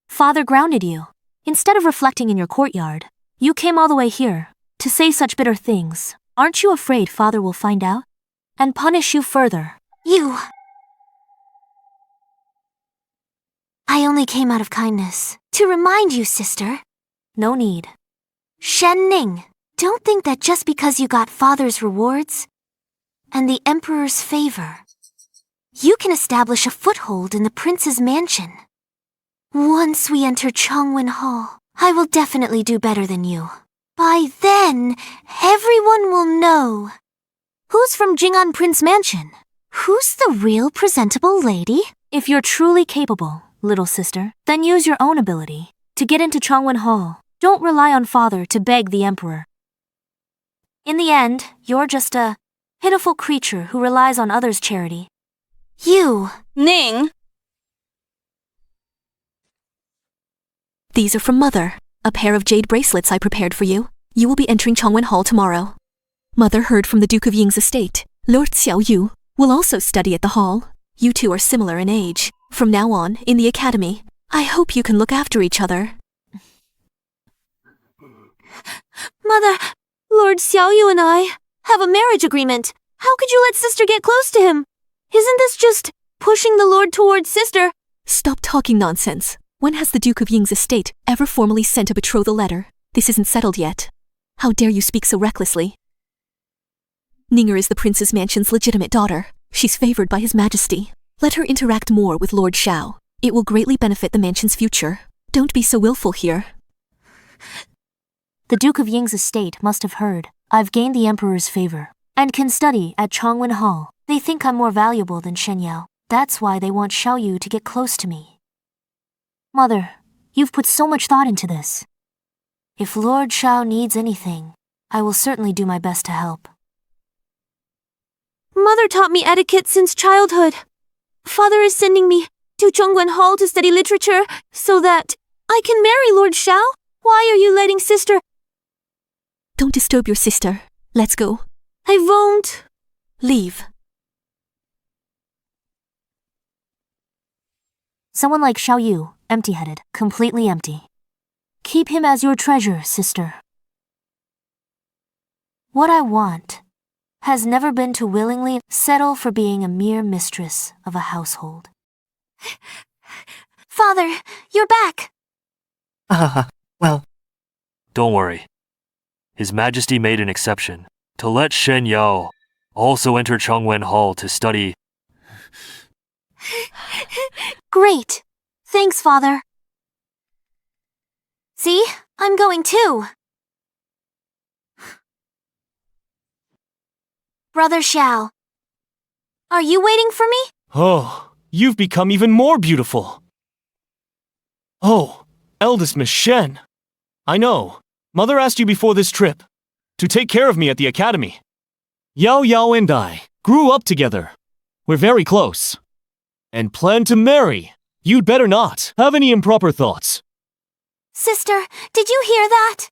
Father grounded you. Instead of reflecting in your courtyard, you came all the way here to say such bitter things. Aren't you afraid Father will find out and punish you further? I only came out of kindness to remind you, sister. No need. Shen Ning, don't think that just because you got Father's rewards and the Emperor's favor, you can establish a foothold in the prince's mansion. Once we enter Chongwen Hall, I will definitely do better than you. By then, everyone will know. Who's from Jing'an Prince Mansion? Who's the real presentable lady? If you're truly capable, little sister, then use your own ability to get into Chongwen Hall. Don't rely on Father to beg the Emperor. In the end, you're just a pitiful creature who relies on others' charity. Ning! These are from Mother. A pair of jade bracelets I prepared for you. You will be entering Chongwen Hall tomorrow. Mother heard from the Duke of Ying's estate. Lord Xiao Yu will also study at the hall. You two are similar in age. From now on, in the academy, I hope you can look after each other. Mother, Lord Xiao Yu and I have a marriage agreement. How could you let sister get close to him? Isn't this just pushing the Lord towards sister? Stop talking nonsense. When has the Duke of Ying's estate ever formally sent a betrothal letter? This isn't settled yet. How dare you speak so recklessly? Ninger is the prince's mansion's legitimate daughter. She's favored by His Majesty. Let her interact more with Lord Xiao. It will greatly benefit the mansion's future. Don't be so willful here. The Duke of Ying's estate must have heard I've gained the Emperor's favor and can study at Chongwen Hall. They think I'm more valuable than Shen Yao. That's why they want Xiao Yu to get close to me. Mother, you've put so much thought into this. If Lord Xiao needs anything, I will certainly do my best to help. Mother taught me etiquette since childhood. Father is sending me to Chongwen Hall to study literature so that I can marry Lord Xiao. Why are you letting sister... Don't disturb your sister. Let's go. I won't. Leave. Someone like Xiao Yu, empty-headed, completely empty. Keep him as your treasure, sister. What I want has never been to willingly settle for being a mere mistress of a household. Father, you're back. Well. Don't worry. His Majesty made an exception to let Shen Yao also enter Chongwen Hall to study. Great. Thanks, Father. See? I'm going too. Brother Xiao. Are you waiting for me? Oh, you've become even more beautiful. Oh, Eldest Miss Shen. I know. Mother asked you before this trip to take care of me at the academy. Yao Yao and I grew up together. We're very close. And plan to marry. You'd better not have any improper thoughts. Sister, did you hear that?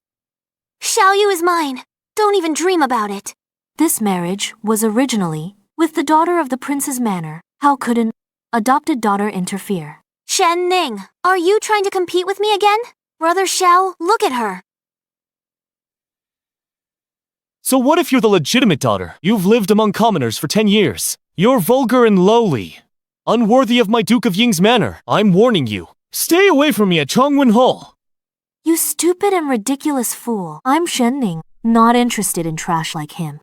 Xiao Yu is mine. Don't even dream about it. This marriage was originally with the daughter of the prince's manor. How could an adopted daughter interfere? Shen Ning, are you trying to compete with me again? Brother Xiao, look at her. So what if you're the legitimate daughter? You've lived among commoners for 10 years. You're vulgar and lowly. Unworthy of my Duke of Ying's manor. I'm warning you. Stay away from me at Chongwen Hall. You stupid and ridiculous fool. I'm Shen Ning, not interested in trash like him.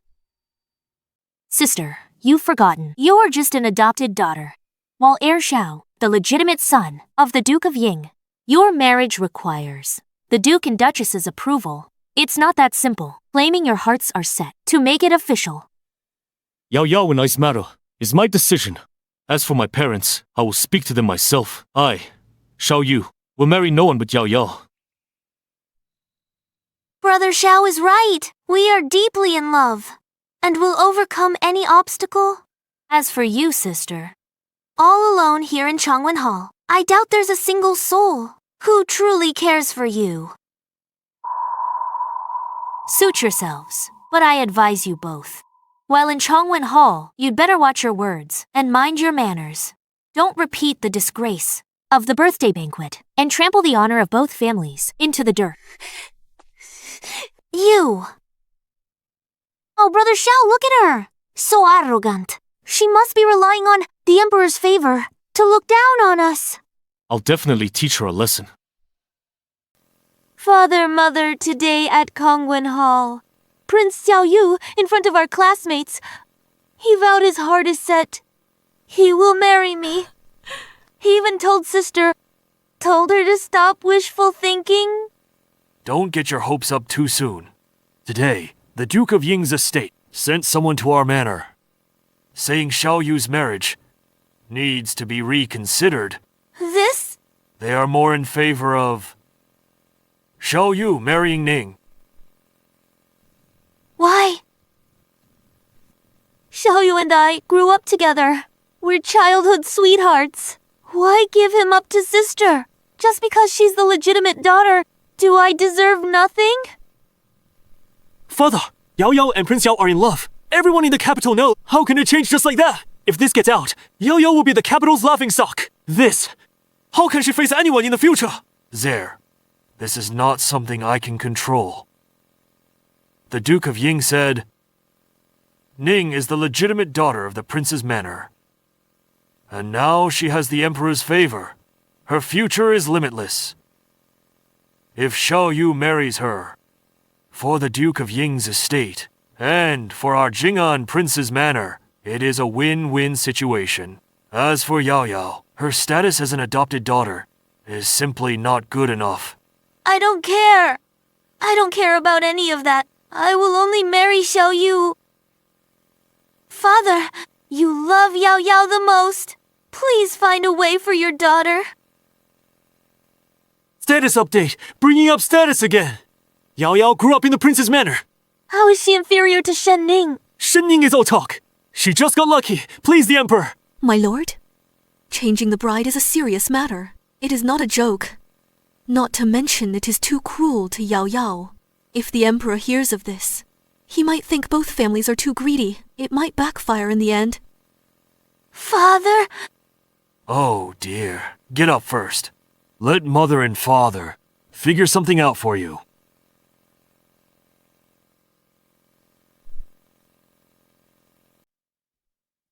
Sister, you've forgotten. You're just an adopted daughter. While Heir Xiao, the legitimate son of the Duke of Ying, your marriage requires the Duke and Duchess's approval. It's not that simple. Claiming your hearts are set to make it official. Yao Yao and I's matter is my decision. As for my parents, I will speak to them myself. I, Xiao Yu, will marry no one but Yao Yao. Brother Xiao is right. We are deeply in love, and will overcome any obstacle. As for you, sister, all alone here in Chongwen Hall, I doubt there's a single soul who truly cares for you. Suit yourselves, but I advise you both. While in Chongwen Hall, you'd better watch your words and mind your manners. Don't repeat the disgrace of the birthday banquet and trample the honor of both families into the dirt. You! Oh, Brother Xiao, look at her! So arrogant. She must be relying on the Emperor's favor to look down on us. I'll definitely teach her a lesson. Father, Mother, today at Chongwen Hall, Prince Xiao Yu, in front of our classmates, he vowed his heart is set. He will marry me. He even told her to stop wishful thinking. Don't get your hopes up too soon. Today, the Duke of Ying's estate sent someone to our manor, saying Xiao Yu's marriage needs to be reconsidered. This? They are more in favor of Xiao Yu marrying Ning. Why? Xiao Yu and I grew up together. We're childhood sweethearts. Why give him up to sister? Just because she's the legitimate daughter, do I deserve nothing? Father, Yao Yao and Prince Yao are in love. Everyone in the capital knows. How can it change just like that? If this gets out, Yao Yao will be the capital's laughingstock. How can she face anyone in the future? There. This is not something I can control. The Duke of Ying said, Ning is the legitimate daughter of the prince's manor. And now she has the Emperor's favor. Her future is limitless. If Xiao Yu marries her, for the Duke of Ying's estate, and for our Jing'an prince's manor, it is a win-win situation. As for Yao Yao, her status as an adopted daughter is simply not good enough. I don't care. I don't care about any of that. I will only marry Xiao Yu. Father, you love Yao Yao the most. Please find a way for your daughter. Status update. Bringing up status again. Yao Yao grew up in the prince's manor. How is she inferior to Shen Ning? Shen Ning is all talk. She just got lucky. Please the Emperor. My lord, changing the bride is a serious matter. It is not a joke. Not to mention it is too cruel to Yao Yao. If the Emperor hears of this, he might think both families are too greedy. It might backfire in the end. Father? Oh dear. Get up first. Let mother and father figure something out for you.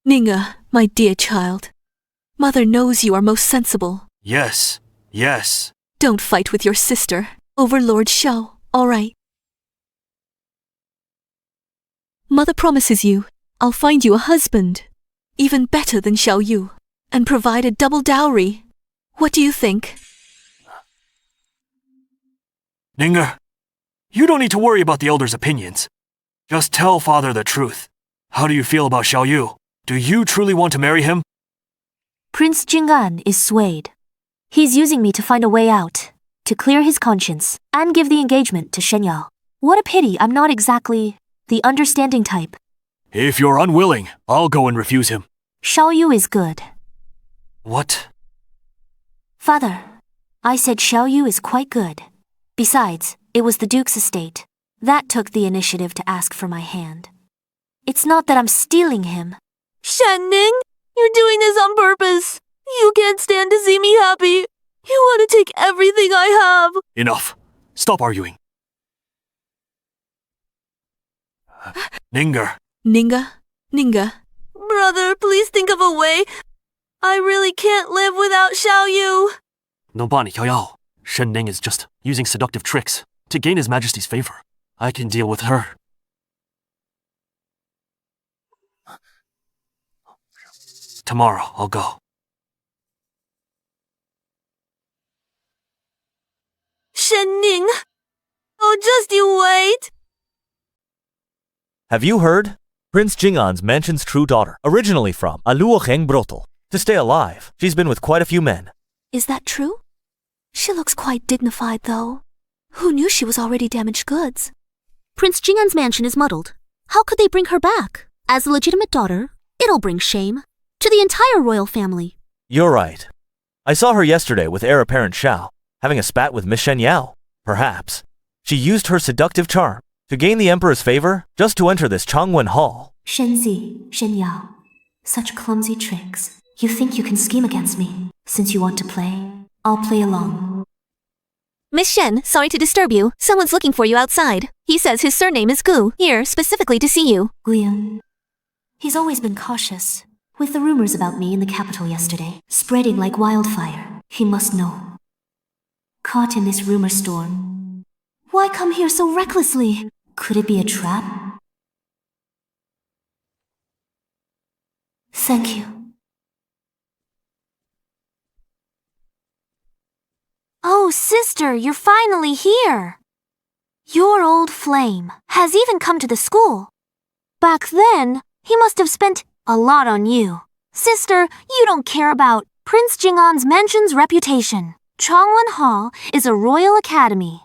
Ninga, my dear child. Mother knows you are most sensible. Yes, yes. Don't fight with your sister over Lord Xiao, all right? Mother promises you I'll find you a husband, even better than Xiao Yu, and provide a double dowry. What do you think? Ninga, you don't need to worry about the elder's opinions. Just tell father the truth. How do you feel about Xiao Yu? Do you truly want to marry him? Prince Jing'an is swayed. He's using me to find a way out, to clear his conscience, and give the engagement to Shenyao. What a pity I'm not exactly the understanding type. If you're unwilling, I'll go and refuse him. Xiao Yu is good. What? Father, I said Xiao Yu is quite good. Besides, it was the Duke's estate. That took the initiative to ask for my hand. It's not that I'm stealing him. Shenning, you're doing this on purpose. You can't stand to see me happy. You want to take everything I have. Enough. Stop arguing. Ninga. Ninga. Brother, please think of a way. I really can't live without Xiao Yu. Nobani, Yao Yao. Shen Ning is just using seductive tricks to gain His Majesty's favor. I can deal with her. Tomorrow, I'll go. Shenning. Oh, just you wait. Have you heard? Prince Jing'an's mansion's true daughter, originally from Aluoheng Brothel. To stay alive, she's been with quite a few men. Is that true? She looks quite dignified, though. Who knew she was already damaged goods? Prince Jing'an's mansion is muddled. How could they bring her back? As the legitimate daughter, it'll bring shame to the entire royal family. You're right. I saw her yesterday with heir apparent Xiao, having a spat with Miss Shen Yao. Perhaps she used her seductive charm to gain the Emperor's favor just to enter this Changwen Hall. Shenzi, Shen Yao, such clumsy tricks. You think you can scheme against me? Since you want to play, I'll play along. Miss Shen, sorry to disturb you. Someone's looking for you outside. He says his surname is Gu, here specifically to see you. Guyan. He's always been cautious. With the rumors about me in the capital yesterday, spreading like wildfire, he must know. Caught in this rumor storm. Why come here so recklessly? Could it be a trap? Thank you. Oh, sister, you're finally here. Your old flame has even come to the school. Back then, he must have spent a lot on you. Sister, you don't care about Prince Jing'an's mansion's reputation. Changwen Hall is a royal academy.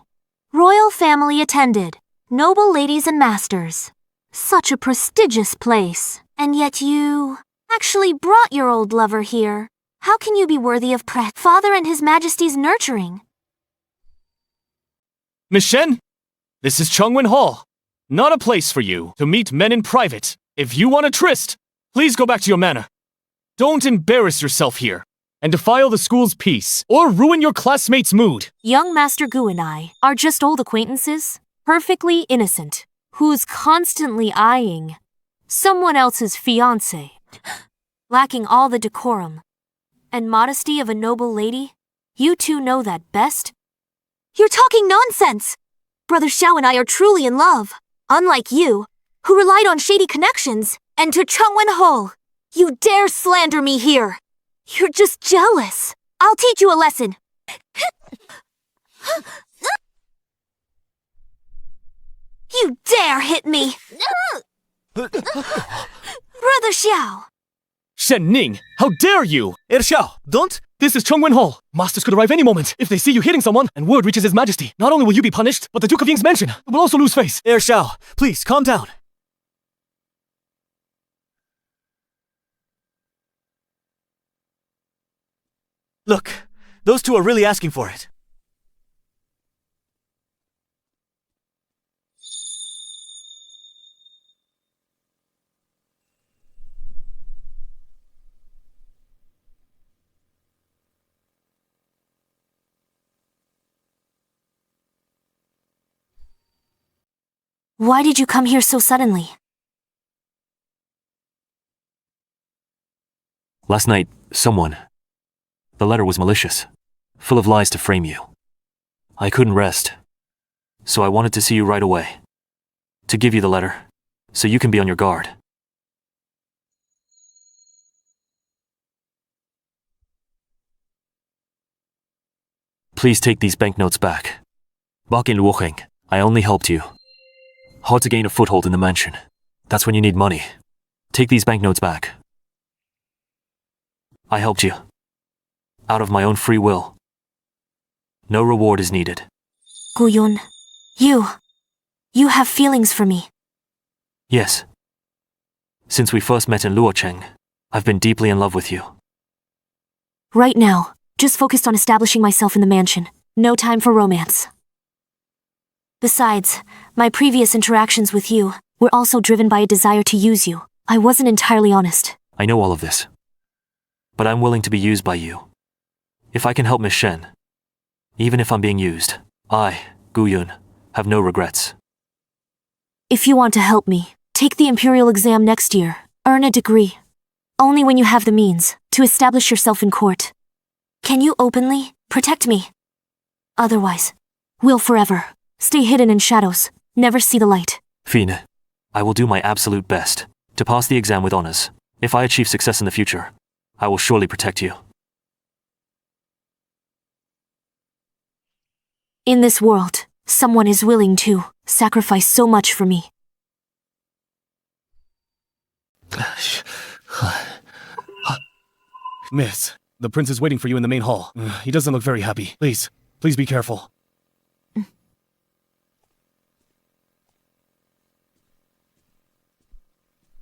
Royal family attended. Noble ladies and masters. Such a prestigious place. And yet you actually brought your old lover here. How can you be worthy of father and His Majesty's nurturing? Miss Shen, this is Changwen Hall. Not a place for you to meet men in private. If you want a tryst, please go back to your manor. Don't embarrass yourself here and defile the school's peace or ruin your classmates' mood. Young Master Gu and I are just old acquaintances, perfectly innocent, who's constantly eyeing someone else's fiancé, lacking all the decorum and modesty of a noble lady. You two know that best. You're talking nonsense! Brother Xiao and I are truly in love, unlike you, who relied on shady connections. And to Changwen Hall, you dare slander me here. You're just jealous. I'll teach you a lesson. You dare hit me! Brother Xiao! Shen Ning, how dare you! Heir Xiao, don't! This is Changwen Hall. Masters could arrive any moment. If they see you hitting someone and word reaches His Majesty, not only will you be punished, but the Duke of Ying's mansion will also lose face. Heir Xiao, please calm down. Look, those two are really asking for it. Why did you come here so suddenly? Last night, someone. The letter was malicious, full of lies to frame you. I couldn't rest, so I wanted to see you right away. To give you the letter, so you can be on your guard. Please take these banknotes back. Back in Luoheng, I only helped you. Hard to gain a foothold in the mansion. That's when you need money. Take these banknotes back. I helped you. Out of my own free will. No reward is needed. Guyun, you have feelings for me. Yes. Since we first met in Luocheng, I've been deeply in love with you. Right now, just focused on establishing myself in the mansion. No time for romance. Besides, my previous interactions with you were also driven by a desire to use you. I wasn't entirely honest. I know all of this. But I'm willing to be used by you. If I can help Miss Shen, even if I'm being used, I, Guyun, have no regrets. If you want to help me, take the Imperial exam next year. Earn a degree. Only when you have the means to establish yourself in court. Can you openly protect me? Otherwise, we'll forever stay hidden in shadows, never see the light. Fine. I will do my absolute best to pass the exam with honors. If I achieve success in the future, I will surely protect you. In this world, someone is willing to sacrifice so much for me. Miss, the prince is waiting for you in the main hall. He doesn't look very happy. Please be careful.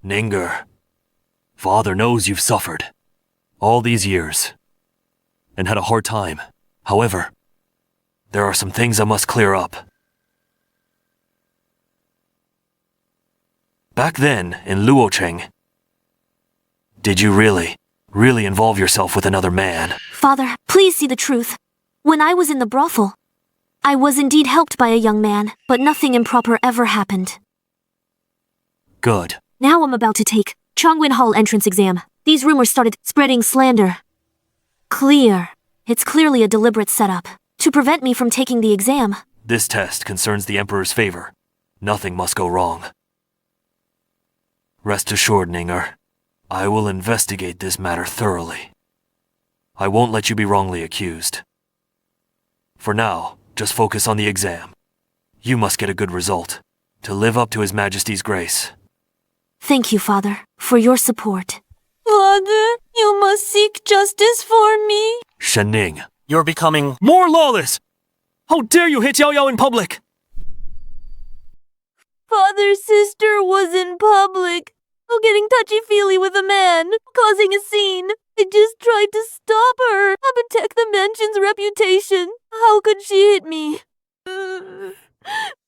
Ninger, father knows you've suffered all these years and had a hard time. However, there are some things I must clear up. Back then, in Luocheng, did you really involve yourself with another man? Father, please see the truth. When I was in the brothel, I was indeed helped by a young man, but nothing improper ever happened. Good. Now I'm about to take Chongwin Hall entrance exam. These rumors started spreading slander. Clear. It's clearly a deliberate setup to prevent me from taking the exam. This test concerns the Emperor's favor. Nothing must go wrong. Rest assured, Ninger. I will investigate this matter thoroughly. I won't let you be wrongly accused. For now, just focus on the exam. You must get a good result, to live up to His Majesty's grace. Thank you, Father, for your support. Father, you must seek justice for me. Shenning. You're becoming more lawless! How dare you hit Yao Yao in public? Father's sister was in public, getting touchy-feely with a man, causing a scene. I just tried to stop her, protect the mansion's reputation. How could she hit me?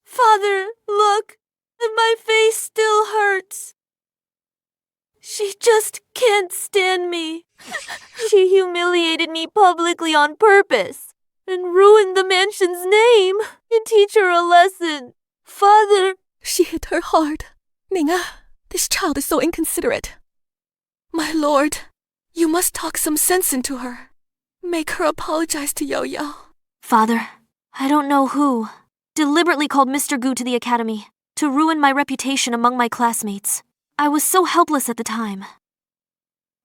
Father, look, my face still hurts. She just can't stand me. She humiliated me publicly on purpose and ruined the mansion's name to teach her a lesson. Father, she hit her hard. Ninga, this child is so inconsiderate. My lord, you must talk some sense into her. Make her apologize to Yao Yao. Father, I don't know who deliberately called Mr. Gu to the academy to ruin my reputation among my classmates. I was so helpless at the time.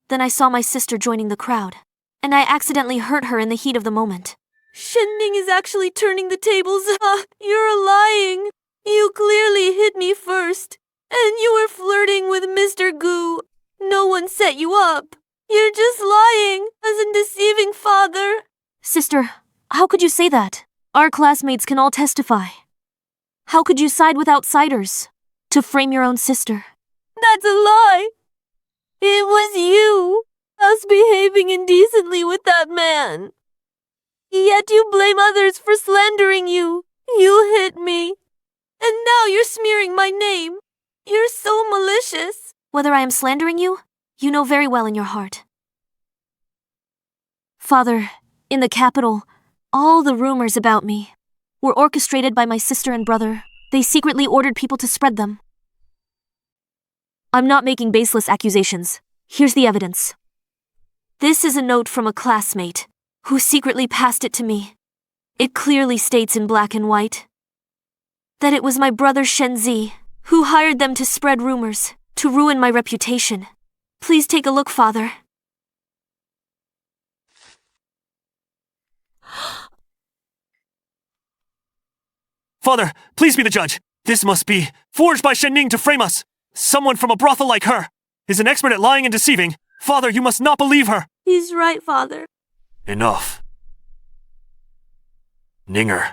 Then I saw my sister joining the crowd, and I accidentally hurt her in the heat of the moment. Shenning is actually turning the tables. You're lying. You clearly hit me first, and you were flirting with Mr. Gu. No one set you up. You're just lying, as in deceiving Father. Sister, how could you say that? Our classmates can all testify. How could you side with outsiders to frame your own sister? That's a lie. It was you, us behaving indecently with that man. Yet you blame others for slandering you. You hit me. And now you're smearing my name. You're so malicious. Whether I am slandering you, you know very well in your heart. Father, in the capital, all the rumors about me were orchestrated by my sister and brother. They secretly ordered people to spread them. I'm not making baseless accusations. Here's the evidence. This is a note from a classmate who secretly passed it to me. It clearly states in black and white that it was my brother Shenzi who hired them to spread rumors, to ruin my reputation. Please take a look, Father. Father, please be the judge. This must be forged by Shen Ning to frame us. Someone from a brothel like her is an expert at lying and deceiving. Father, you must not believe her. He's right, Father. Enough. Ninger,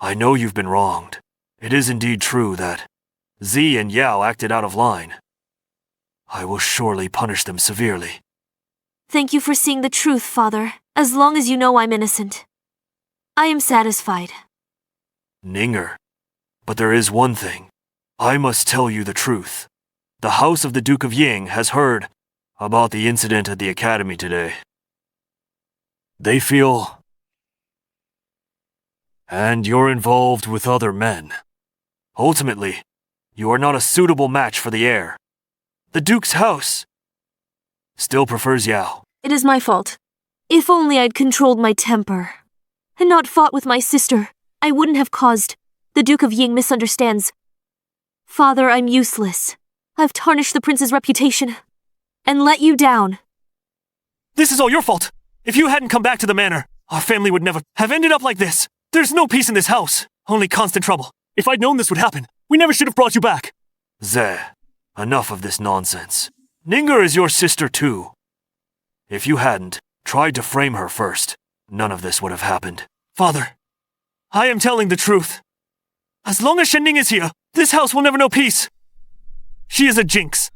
I know you've been wronged. It is indeed true that Z and Yao acted out of line. I will surely punish them severely. Thank you for seeing the truth, Father, as long as you know I'm innocent. I am satisfied. Ninger, but there is one thing. I must tell you the truth. The house of the Duke of Ying has heard about the incident at the academy today. They feel... And you're involved with other men. Ultimately, you are not a suitable match for the heir. The Duke's house still prefers Yao. It is my fault. If only I'd controlled my temper and not fought with my sister, I wouldn't have caused the Duke of Ying misunderstands. Father, I'm useless. I've tarnished the prince's reputation and let you down. This is all your fault. If you hadn't come back to the manor, our family would never have ended up like this. There's no peace in this house, only constant trouble. If I'd known this would happen, we never should have brought you back. Ze, enough of this nonsense. Ninger is your sister too. If you hadn't tried to frame her first, none of this would have happened. Father, I am telling the truth. As long as Shen Ning is here, this house will never know peace. She is a jinx.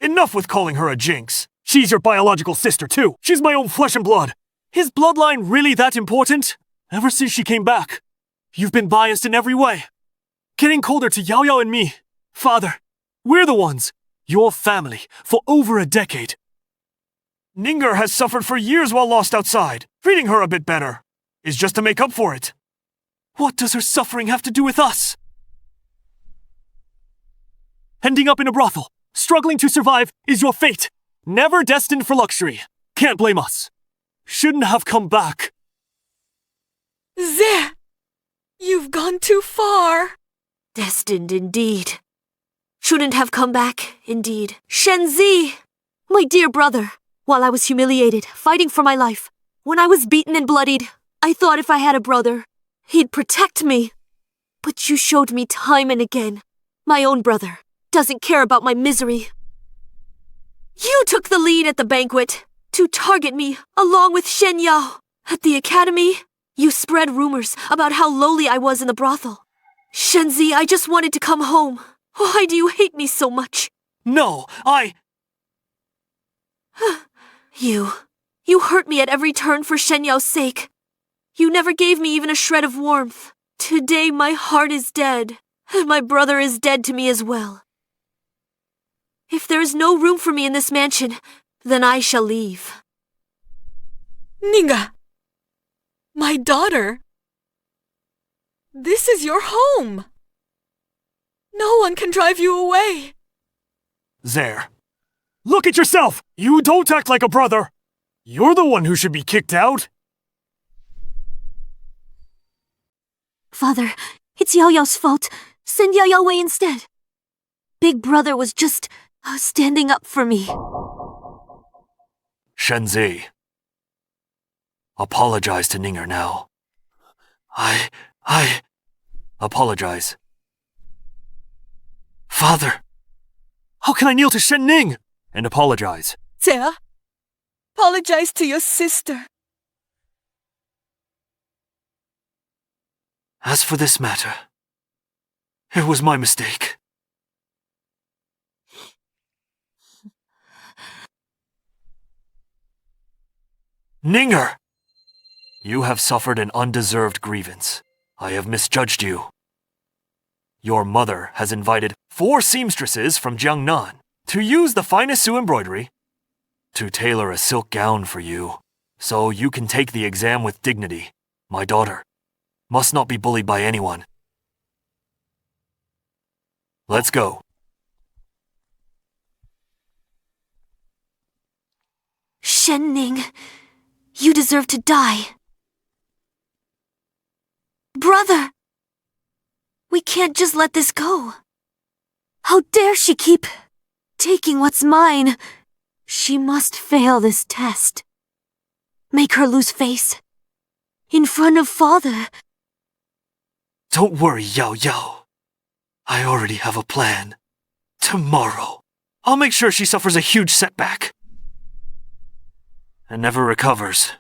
Enough with calling her a jinx. She's your biological sister too. She's my own flesh and blood. Is bloodline really that important? Ever since she came back, you've been biased in every way. Getting colder to Yao Yao and me. Father, we're the ones, your family, for over a decade. Ninger has suffered for years while lost outside. Treating her a bit better is just to make up for it. What does her suffering have to do with us? Ending up in a brothel, struggling to survive, is your fate. Never destined for luxury. Can't blame us. Shouldn't have come back. Zeh! You've gone too far. Destined indeed. Shouldn't have come back, indeed. Shenzi! My dear brother, while I was humiliated, fighting for my life, when I was beaten and bloodied, I thought if I had a brother, he'd protect me. But you showed me time and again, my own brother doesn't care about my misery. You took the lead at the banquet to target me along with Shen Yao. At the academy, you spread rumors about how lowly I was in the brothel. Shenzi, I just wanted to come home. Why do you hate me so much? No, You hurt me at every turn for Shen Yao's sake. You never gave me even a shred of warmth. Today my heart is dead, and my brother is dead to me as well. If there is no room for me in this mansion, then I shall leave. Ninger! My daughter! This is your home! No one can drive you away! There. Look at yourself! You don't act like a brother! You're the one who should be kicked out! Father, it's Yao Yao's fault. Send Yao Yao away instead. Big brother was just standing up for me. Shenzi. Apologize to Ninger now. I apologize. Father, how can I kneel to Shen Ning and apologize? Zeh, apologize to your sister. As for this matter, it was my mistake. Ninger! You have suffered an undeserved grievance. I have misjudged you. Your mother has invited 4 seamstresses from Jiangnan to use the finest Sioux embroidery to tailor a silk gown for you, so you can take the exam with dignity. My daughter must not be bullied by anyone. Let's go. Shen-Ning, you deserve to die. Brother! We can't just let this go. How dare she keep taking what's mine? She must fail this test. Make her lose face. In front of father. Don't worry, Yao Yao. I already have a plan. Tomorrow, I'll make sure she suffers a huge setback. And never recovers.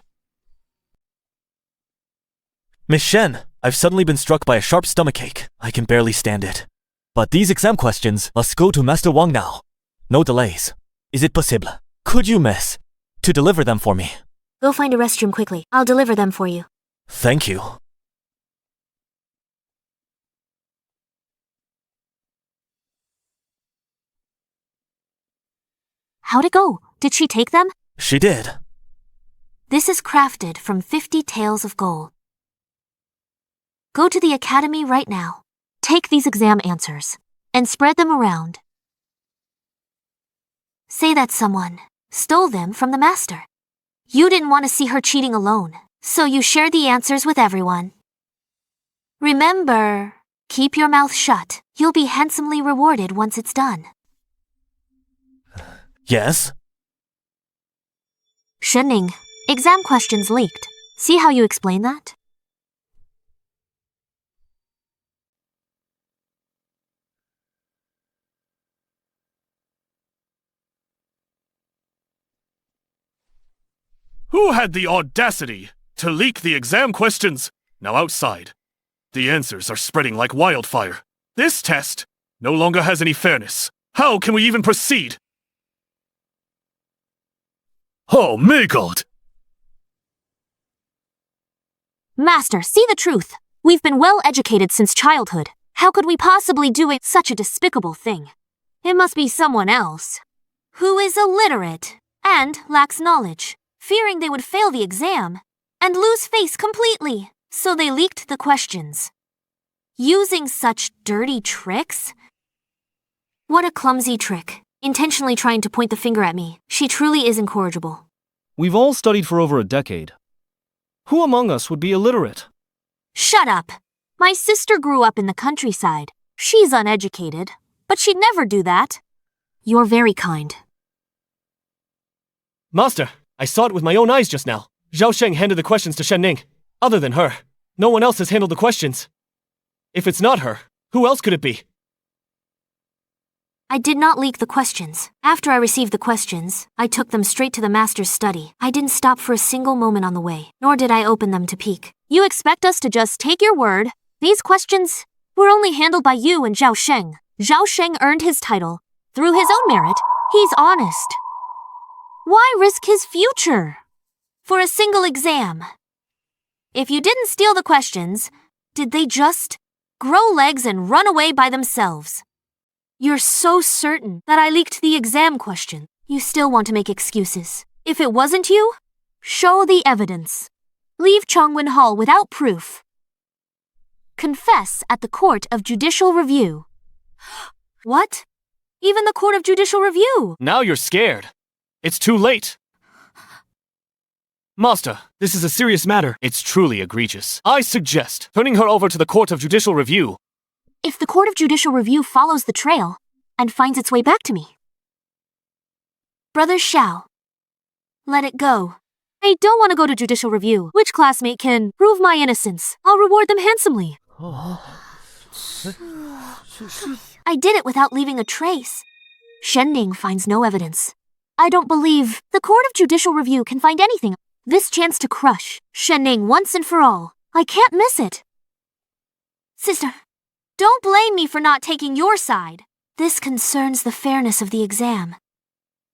Miss Shen, I've suddenly been struck by a sharp stomachache. I can barely stand it. But these exam questions must go to Master Wang now. No delays. Is it possible? Could you, miss, to deliver them for me? Go find a restroom quickly. I'll deliver them for you. Thank you. How'd it go? Did she take them? She did. This is crafted from 50 taels of gold. Go to the academy right now. Take these exam answers and spread them around. Say that someone stole them from the master. You didn't want to see her cheating alone, so you shared the answers with everyone. Remember, keep your mouth shut. You'll be handsomely rewarded once it's done. Yes? Shen-Ning, exam questions leaked. See how you explain that? Who had the audacity to leak the exam questions? Now outside. The answers are spreading like wildfire. This test no longer has any fairness. How can we even proceed? Oh, may God! Master, see the truth. We've been well educated since childhood. How could we possibly do such a despicable thing? It must be someone else who is illiterate and lacks knowledge, fearing they would fail the exam and lose face completely, so they leaked the questions. Using such dirty tricks? What a clumsy trick. Intentionally trying to point the finger at me. She truly is incorrigible. We've all studied for over a decade. Who among us would be illiterate? Shut up! My sister grew up in the countryside. She's uneducated, but she'd never do that. You're very kind. Master, I saw it with my own eyes just now. Zhao Sheng handed the questions to Shen-Ning. Other than her, no one else has handled the questions. If it's not her, who else could it be? I did not leak the questions. After I received the questions, I took them straight to the master's study. I didn't stop for a single moment on the way, nor did I open them to peek. You expect us to just take your word? These questions were only handled by you and Zhao Sheng. Zhao Sheng earned his title through his own merit. He's honest. Why risk his future for a single exam? If you didn't steal the questions, did they just grow legs and run away by themselves? You're so certain that I leaked the exam question. You still want to make excuses. If it wasn't you, show the evidence. Leave Chongwen Hall without proof. Confess at the Court of Judicial Review. What? Even the Court of Judicial Review? Now you're scared. It's too late. Master, this is a serious matter. It's truly egregious. I suggest turning her over to the Court of Judicial Review. If the Court of Judicial Review follows the trail and finds its way back to me. Brother Xiao, let it go. I don't want to go to Judicial Review. Which classmate can prove my innocence? I'll reward them handsomely. I did it without leaving a trace. Shen-Ning finds no evidence. I don't believe the Court of Judicial Review can find anything. This chance to crush Shen-Ning once and for all. I can't miss it. Sister, don't blame me for not taking your side. This concerns the fairness of the exam.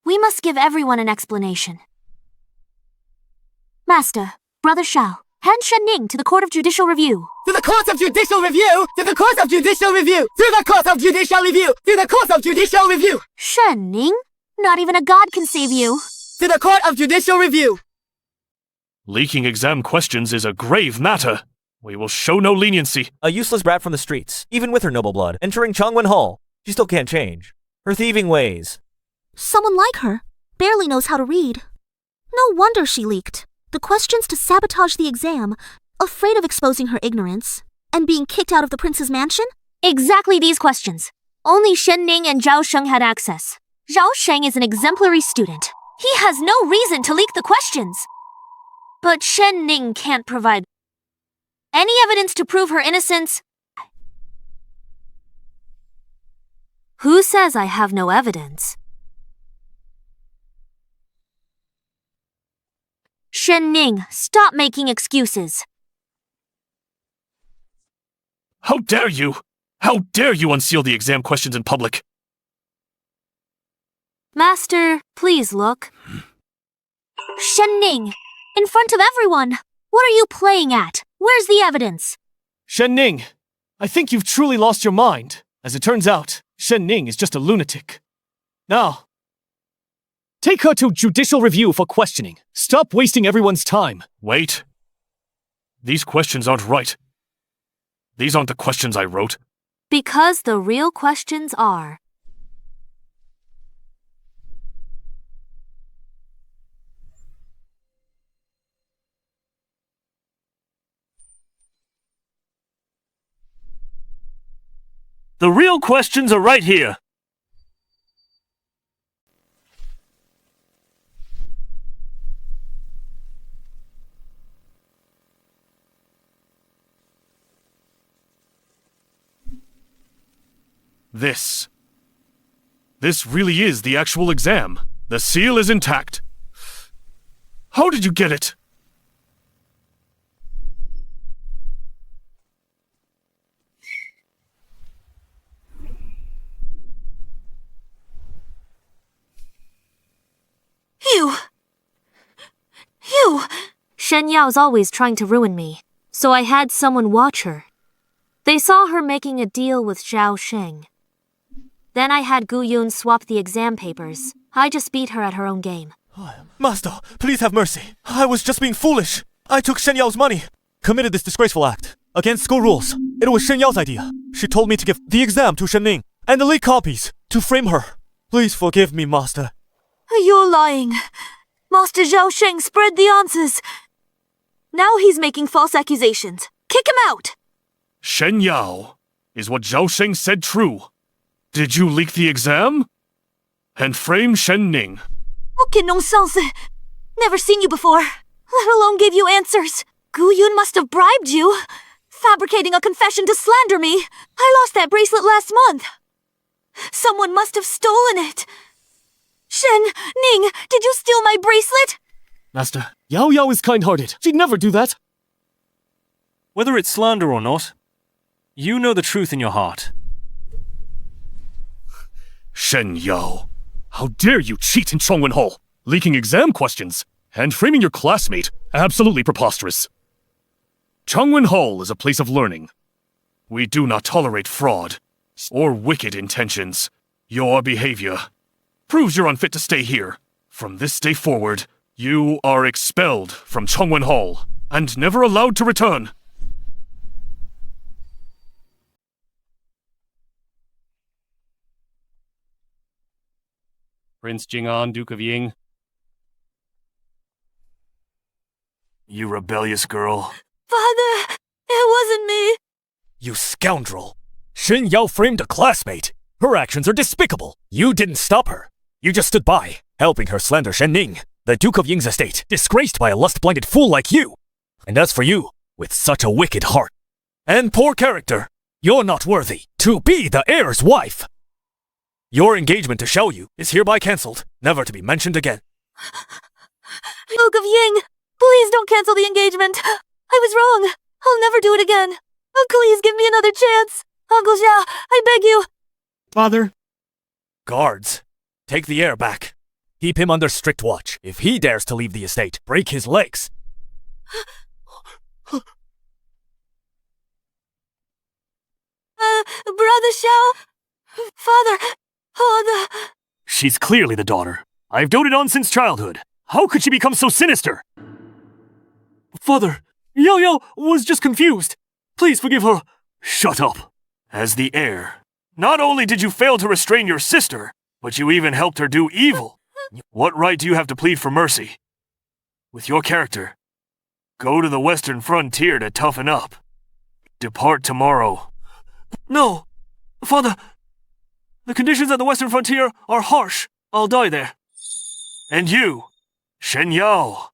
We must give everyone an explanation. Master, Brother Xiao, hand Shen-Ning to the Court of Judicial Review. To the Court of Judicial Review! To the Court of Judicial Review! To the Court of Judicial Review! To the Court of Judicial Review! Shen-Ning? Not even a god can save you. To the Court of Judicial Review! Leaking exam questions is a grave matter. We will show no leniency. A useless brat from the streets, even with her noble blood, entering Chongwen Hall. She still can't change her thieving ways. Someone like her barely knows how to read. No wonder she leaked the questions to sabotage the exam, afraid of exposing her ignorance and being kicked out of the prince's mansion? Exactly these questions. Only Shen Ning and Zhao Sheng had access. Zhao Sheng is an exemplary student. He has no reason to leak the questions. But Shen Ning can't provide any evidence to prove her innocence. Who says I have no evidence? Shen Ning, stop making excuses. How dare you! How dare you unseal the exam questions in public? Master, please look. Shen Ning, in front of everyone. What are you playing at? Where's the evidence? Shen Ning, I think you've truly lost your mind. As it turns out, Shen Ning is just a lunatic. Now, take her to judicial review for questioning. Stop wasting everyone's time. Wait. These questions aren't right. These aren't the questions I wrote. Because the real questions are. The real questions are right here. This really is the actual exam. The seal is intact. How did you get it? You! Shen Yao's always trying to ruin me, so I had someone watch her. They saw her making a deal with Zhao Sheng. Then I had Gu Yun swap the exam papers. I just beat her at her own game. Master, please have mercy. I was just being foolish. I took Shen Yao's money. Committed this disgraceful act. Against school rules. It was Shen Yao's idea. She told me to give the exam to Shen Ning and the leaked copies to frame her. Please forgive me, Master. You're lying. Master Zhao Sheng spread the answers. Now he's making false accusations. Kick him out! Shen Yao, is what Zhao Sheng said true? Did you leak the exam? And frame Shen Ning? Okay, nonsense. Never seen you before, let alone gave you answers. Gu Yun must have bribed you, fabricating a confession to slander me. I lost that bracelet last month. Someone must have stolen it. Shen Ning, did you steal my bracelet? Master, Yao Yao is kind-hearted. She'd never do that. Whether it's slander or not, you know the truth in your heart. Shen Yao, how dare you cheat in Chongwen Hall, leaking exam questions, and framing your classmate. Absolutely preposterous. Chongwen Hall is a place of learning. We do not tolerate fraud or wicked intentions. Your behavior proves you're unfit to stay here. From this day forward, you are expelled from Chongwen Hall and never allowed to return. Prince Jing'an, Duke of Ying. You rebellious girl. Father, it wasn't me. You scoundrel. Shen Yao framed a classmate. Her actions are despicable. You didn't stop her. You just stood by, helping her slander Shen Ning, the Duke of Ying's estate, disgraced by a lust-blinded fool like you. And as for you, with such a wicked heart and poor character, you're not worthy to be the heir's wife. Your engagement to Xiao Yu is hereby cancelled, never to be mentioned again. Duke of Ying, please don't cancel the engagement. I was wrong. I'll never do it again. Oh, please give me another chance. Uncle Xiao, I beg you. Father? Guards, take the heir back. Keep him under strict watch. If he dares to leave the estate, break his legs. Brother Xiao? Father, She's clearly the daughter I've doted on since childhood. How could she become so sinister? Father, Yao Yao was just confused. Please forgive her. Shut up. As the heir, Not only did you fail to restrain your sister, but you even helped her do evil. What right do you have to plead for mercy? With your character, go to the western frontier to toughen up. Depart tomorrow. No! Father! The conditions at the western frontier are harsh. I'll die there. And you, Shen Yao,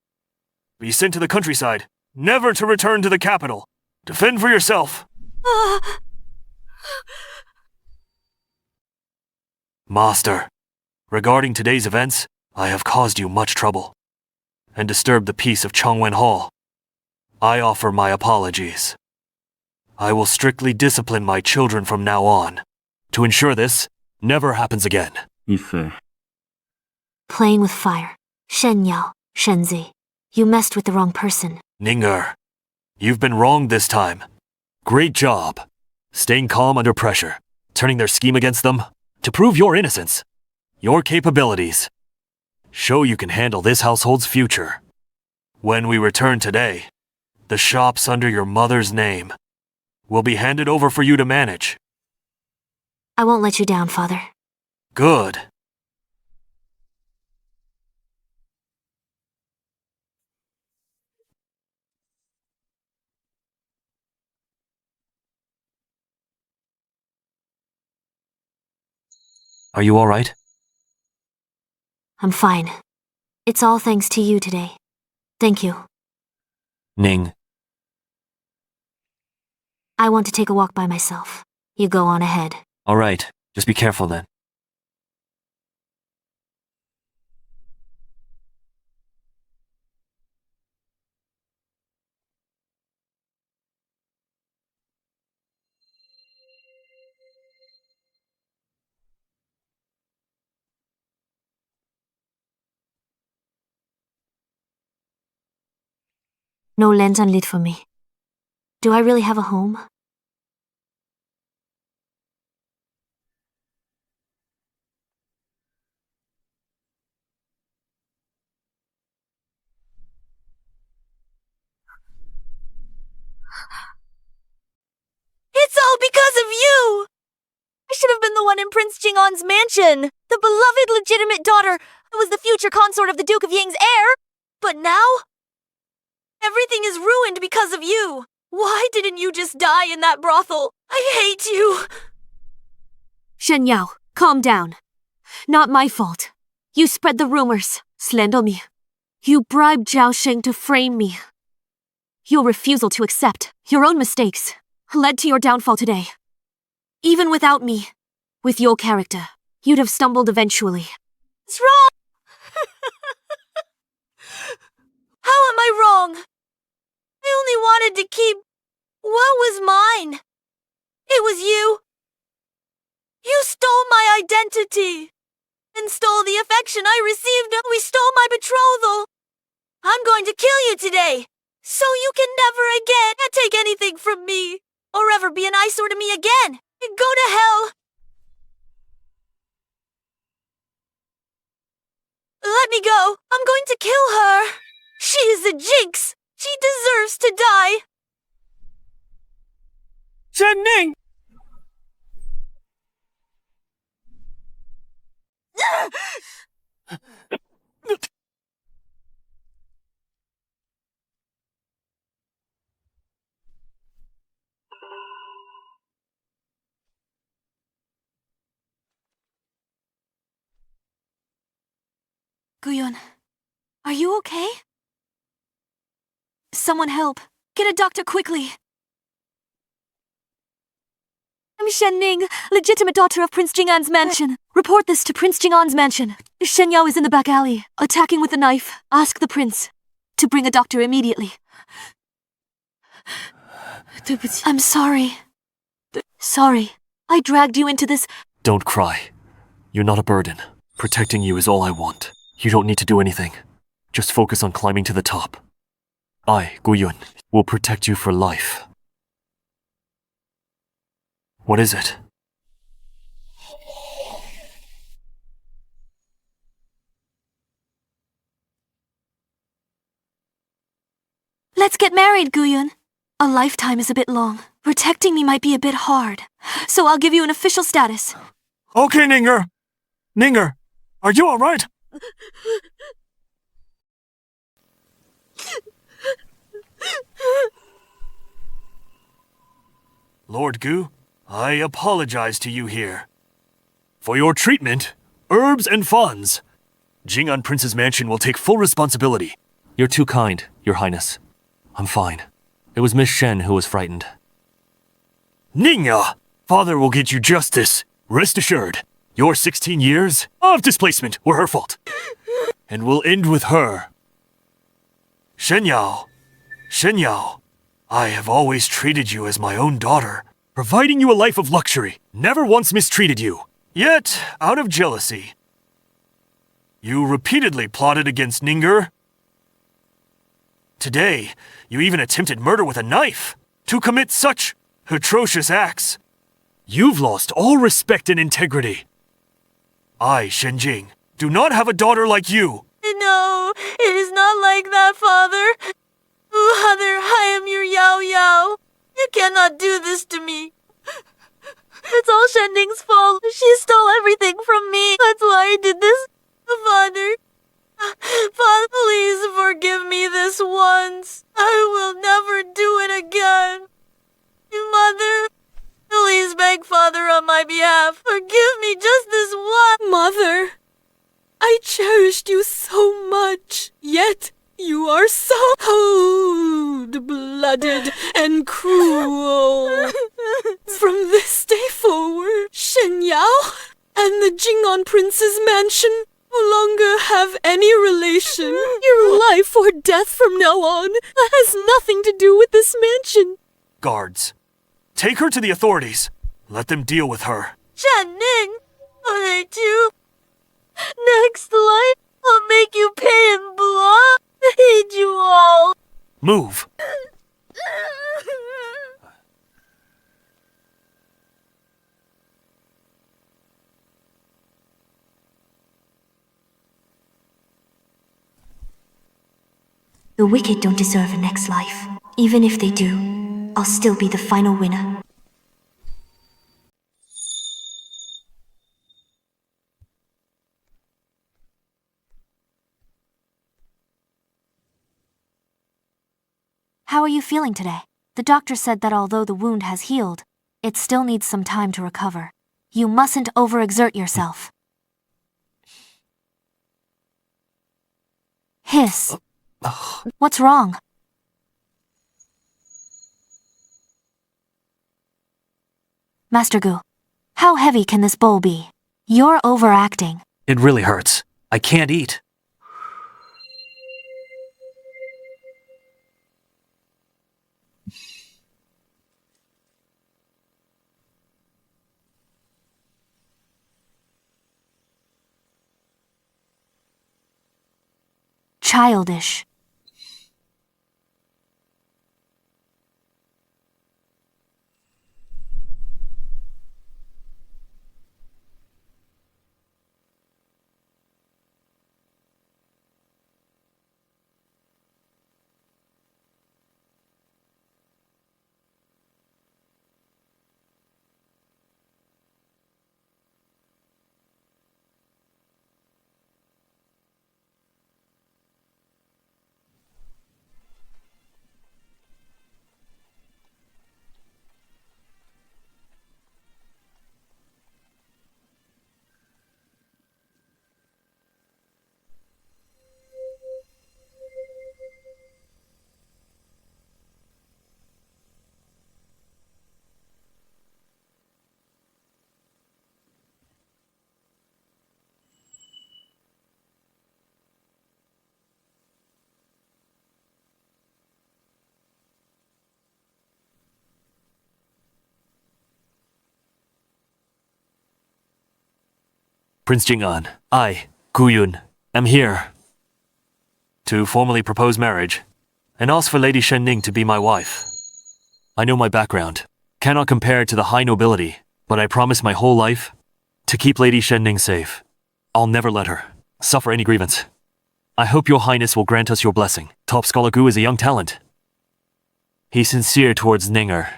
be sent to the countryside, never to return to the capital. Defend for yourself. Master, regarding today's events, I have caused you much trouble and disturbed the peace of Chongwen Hall. I offer my apologies. I will strictly discipline my children from now on to ensure this never happens again. Playing with fire. Shen Yao, Shenzi. You messed with the wrong person. Ninger, you've been wrong this time. Great job. Staying calm under pressure, turning their scheme against them to prove your innocence, your capabilities. Show you can handle this household's future. When we return today, the shops under your mother's name will be handed over for you to manage. I won't let you down, Father. Good. Are you all right? I'm fine. It's all thanks to you today. Thank you. Ning. I want to take a walk by myself. You go on ahead. All right. Just be careful then. No lantern lit for me. Do I really have a home? It's all because of you! I should have been the one in Prince Jing'an's mansion, the beloved legitimate daughter who was the future consort of the Duke of Ying's heir. But now, everything is ruined because of you. Why didn't you just die in that brothel? I hate you. Shen Yao, calm down. Not my fault. You spread the rumors, slander me. You bribed Zhao Sheng to frame me. Your refusal to accept your own mistakes led to your downfall today. Even without me, with your character, you'd have stumbled eventually. It's wrong! How am I wrong? I only wanted to keep what was mine. It was you. You stole my identity and stole the affection I received. We stole my betrothal. I'm going to kill you today, so you can never again take anything from me or ever be an eyesore to me again. Go to hell. Let me go. I'm going to kill her. She is a jinx. She deserves to die. Shen Ning! Guyun, are you okay? Someone help. Get a doctor quickly. I'm Shen Ning, legitimate daughter of Prince Jing'an's mansion. Report this to Prince Jing'an's mansion. Shen Yao is in the back alley, attacking with a knife. Ask the prince to bring a doctor immediately. I'm sorry. Sorry. I dragged you into this. Don't cry. You're not a burden. Protecting you is all I want. You don't need to do anything. Just focus on climbing to the top. I, Guyun, will protect you for life. What is it? Let's get married, Guyun. A lifetime is a bit long. Protecting me might be a bit hard, so I'll give you an official status. Okay, Ninger. Ninger, are you alright? Lord Gu, I apologize to you here. For your treatment, herbs and funds, Jing'an Prince's mansion will take full responsibility. You're too kind, Your Highness. I'm fine. It was Miss Shen who was frightened. Ningya, father will get you justice. Rest assured, your 16 years of displacement were her fault. And we'll end with her. Shenyao, I have always treated you as my own daughter, providing you a life of luxury, never once mistreated you. Yet, out of jealousy, you repeatedly plotted against Ninger. Today, you even attempted murder with a knife. To commit such atrocious acts, you've lost all respect and integrity. I, Shenjing, do not have a daughter like you. No, it is not like that, Father. Father, I am your Yao Yao. You cannot do this to me. It's all Shending's fault. She stole everything from me. That's why I did this. Father, please forgive me this once. I will never do it again. Mother, please beg Father on my behalf. Forgive me just this once. Mother, I cherished you so much, yet you are so cold-blooded and cruel. From this day forward, Shen Yao and the Jing'an Prince's mansion no longer have any relation. Your life or death from now on has nothing to do with this mansion. Guards, take her to the authorities. Let them deal with her. Shen Ning, I too. Next line, I'll make you pay in blood. I hate you all. Move. The wicked don't deserve a next life. Even if they do, I'll still be the final winner. How are you feeling today? The doctor said that although the wound has healed, it still needs some time to recover. You mustn't overexert yourself. Hiss. What's wrong? Master Gu, how heavy can this bowl be? You're overacting. It really hurts. I can't eat. Childish. Prince Jing'an, I, Gu Yun, am here to formally propose marriage and ask for Lady Shen Ning to be my wife. I know my background cannot compare to the high nobility, but I promise my whole life to keep Lady Shen Ning safe. I'll never let her suffer any grievance. I hope your highness will grant us your blessing. Top Scholar Gu is a young talent. He's sincere towards Ninger.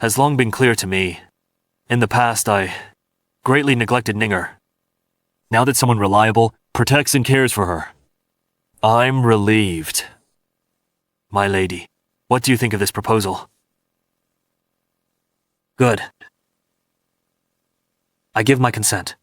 has long been clear to me. In the past, I greatly neglected Ninger. Now that someone reliable protects and cares for her, I'm relieved. My lady, what do you think of this proposal? Good. I give my consent.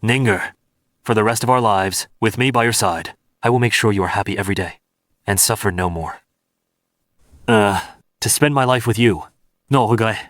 Ninger, for the rest of our lives, with me by your side, I will make sure you are happy every day, and suffer no more. To spend my life with you. No, Hugai.